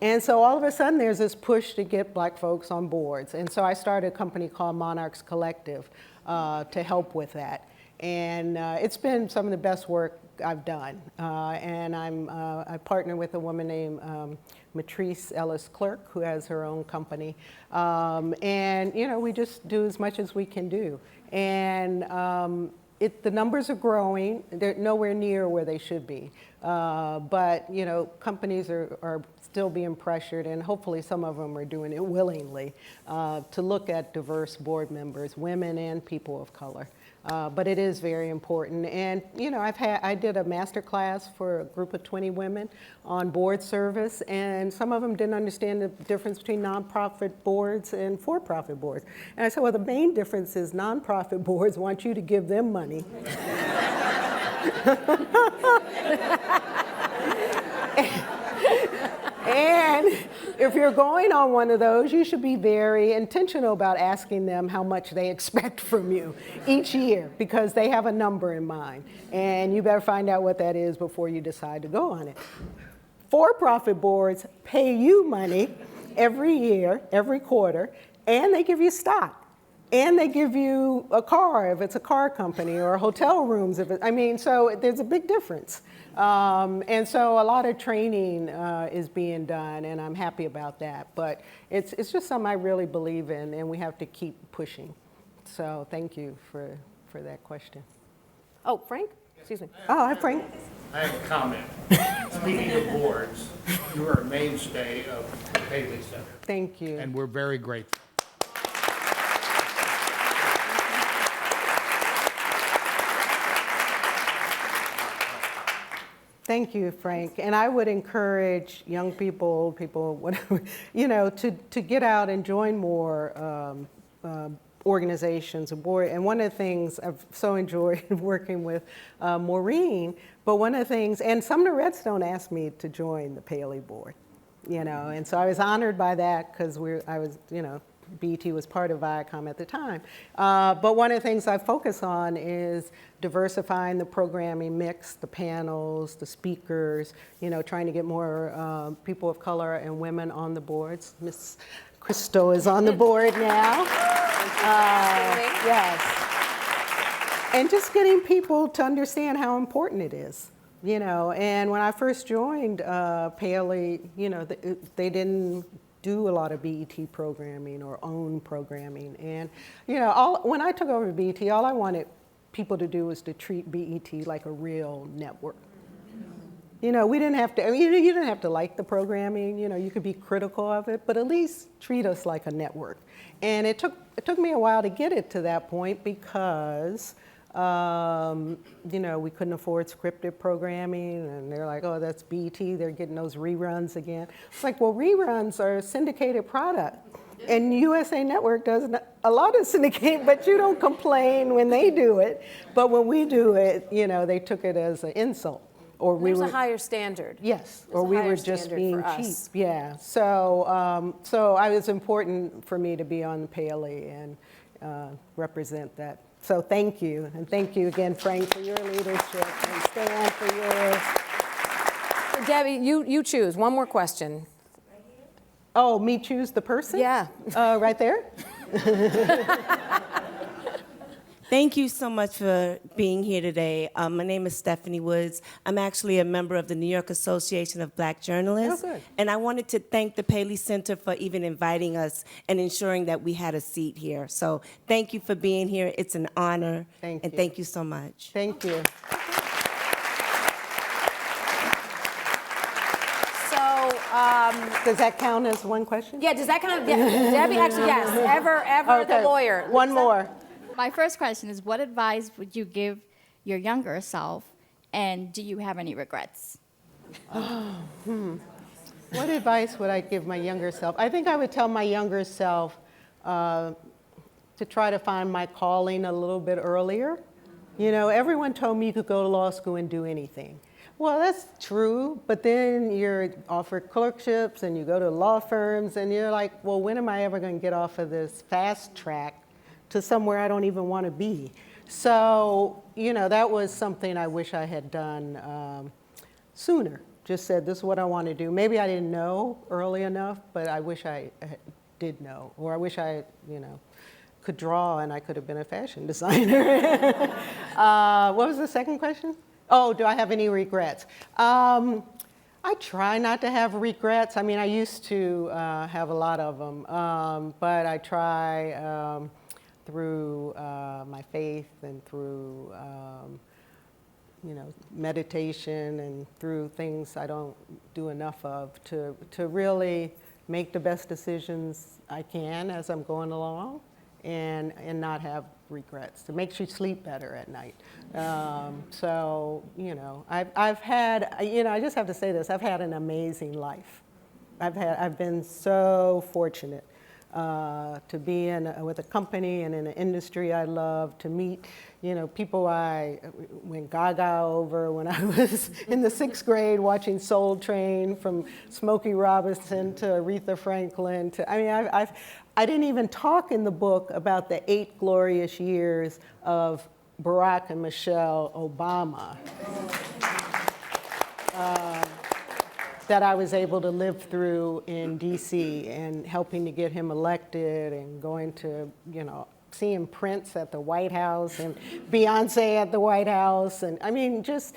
And so all of a sudden there's this push to get Black folks on boards. And so I started a company called Monarchs Collective to help with that. And it's been some of the best work I've done. And I partner with a woman named Matrice Ellis-Clerk, who has her own company. And we just do as much as we can do. And the numbers are growing. They're nowhere near where they should be. But companies are still being pressured, and hopefully some of them are doing it willingly, to look at diverse board members, women and people of color. But it is very important. And I did a master class for a group of 20 women on board service, and some of them didn't understand the difference between nonprofit boards and for-profit boards. And I said, well, the main difference is nonprofit boards want you to give them money. if you're going on one of those, you should be very intentional about asking them how much they expect from you each year, because they have a number in mind. And you better find out what that is before you decide to go on it. For-profit boards pay you money every year, every quarter, and they give you stock. And they give you a car if it's a car company, or hotel rooms if so there's a big difference. And so a lot of training is being done, and I'm happy about that. But it's just something I really believe in, and we have to keep pushing. So thank you for that question. Oh, Frank? Excuse me. Oh, hi, Frank. I have a comment. Speaking of boards, you are a mainstay of the Paley Center. Thank you. And we're very grateful. Thank you, Frank. And I would encourage young people, old people, whatever, to get out and join more organizations, a board. And one of the things I've so enjoyed working with Maureen, but one of the things, and Sumner Redstone asked me to join the Paley board, and so I was honored by that, because BET was part of Viacom at the time. But one of the things I focus on is diversifying the programming mix, the panels, the speakers, trying to get more people of color and women on the boards. Miss Crystal is on the board now. Yes. And just getting people to understand how important it is. And when I first joined Paley, they didn't do a lot of BET programming or own programming. And, when I took over BET, all I wanted people to do was to treat BET like a real network. We didn't have to, you didn't have to like the programming, you could be critical of it, but at least treat us like a network. And it took me a while to get it to that point, because we couldn't afford scripted programming, and they're like, oh, that's BET, they're getting those reruns again. It's like, well, reruns are a syndicated product, and USA Network does a lot of syndicated, but you don't complain when they do it. But when we do it, they took it as an insult. Or There's a higher standard. Yes, or we were just being cheap. Yeah, so it was important for me to be on Paley and represent that. So thank you, and thank you again, Frank, for your leadership, and Stan for yours. So Debbie, you choose. One more question. Oh, me choose the person? Yeah. Right there? Thank you so much for being here today. My name is Stephanie Woods. I'm actually a member of the New York Association of Black Journalists. Oh, good. And I wanted to thank the Paley Center for even inviting us and ensuring that we had a seat here. So thank you for being here. It's an honor. Thank you. And thank you so much. Thank you. Does that count as one question? Yeah, does that count? Yeah. Debbie, actually, yes. Ever Okay. the lawyer. One more. My first question is, what advice would you give your younger self, and do you have any regrets? What advice would I give my younger self? I think I would tell my younger self to try to find my calling a little bit earlier. Everyone told me you could go to law school and do anything. Well, that's true, but then you're offered clerkships and you go to law firms and you're like, well, when am I ever going to get off of this fast track to somewhere I don't even want to be? So, that was something I wish I had done sooner. Just said, this is what I want to do. Maybe I didn't know early enough, but I wish I did know. Or I wish I, could draw and I could have been a fashion designer. What was the second question? Oh, do I have any regrets? I try not to have regrets. I mean, I used to have a lot of them, but I try through my faith and through, meditation and through things I don't do enough of to really make the best decisions I can as I'm going along and not have regrets. It makes you sleep better at night. I've had, I just have to say this, I've had an amazing life. I've been so fortunate. to be with a company and in an industry I love, to meet, people I went gaga over when I was in the 6th grade watching Soul Train, from Smokey Robinson to Aretha Franklin. I didn't even talk in the book about the 8 glorious years of Barack and Michelle Obama that I was able to live through in DC, and helping to get him elected, and going to, seeing Prince at the White House and Beyonce at the White House. And just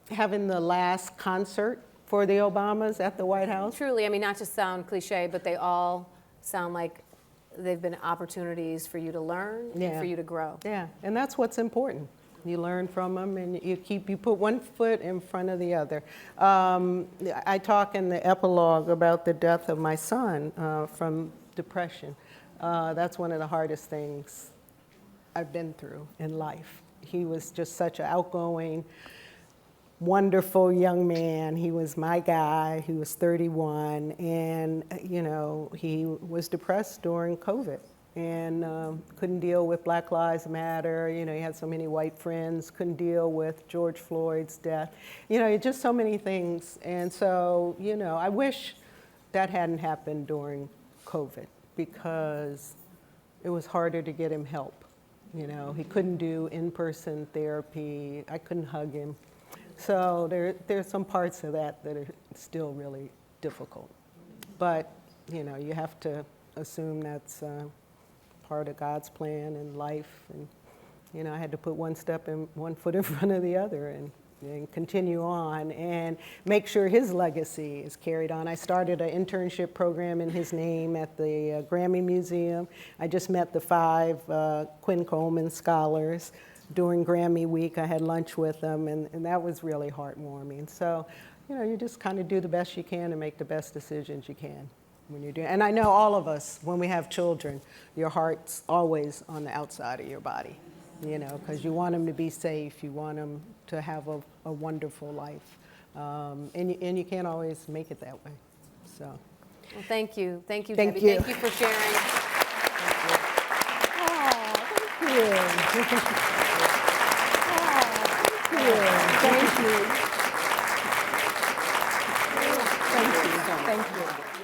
having the last concert for the Obamas at the White House. Truly, not to sound cliche, but they all sound like they've been opportunities for you to learn and for you to grow. Yeah, and that's what's important. You learn from them, and you put one foot in front of the other. I talk in the epilogue about the death of my son from depression. That's one of the hardest things I've been through in life. He was just such an outgoing, wonderful young man. He was my guy. He was 31, and he was depressed during COVID. And couldn't deal with Black Lives Matter. He had so many white friends, couldn't deal with George Floyd's death. Just so many things. And so, I wish that hadn't happened during COVID, because it was harder to get him help. He couldn't do in-person therapy. I couldn't hug him. So there's some parts of that are still really difficult. But, you have to assume that's part of God's plan in life. And, I had to put one foot in front of the other, and continue on and make sure his legacy is carried on. I started an internship program in his name at the Grammy Museum. I just met the 5 Quinn Coleman scholars during Grammy week. I had lunch with them, and that was really heartwarming. So, you just kind of do the best you can and make the best decisions you can when you're doing. And I know all of us, when we have children, your heart's always on the outside of your body, because you want them to be safe, you want them to have a wonderful life, and you can't always make it that way. So, well, thank you, Thank Debbie. you. Thank you for sharing. Thank you. Thank you.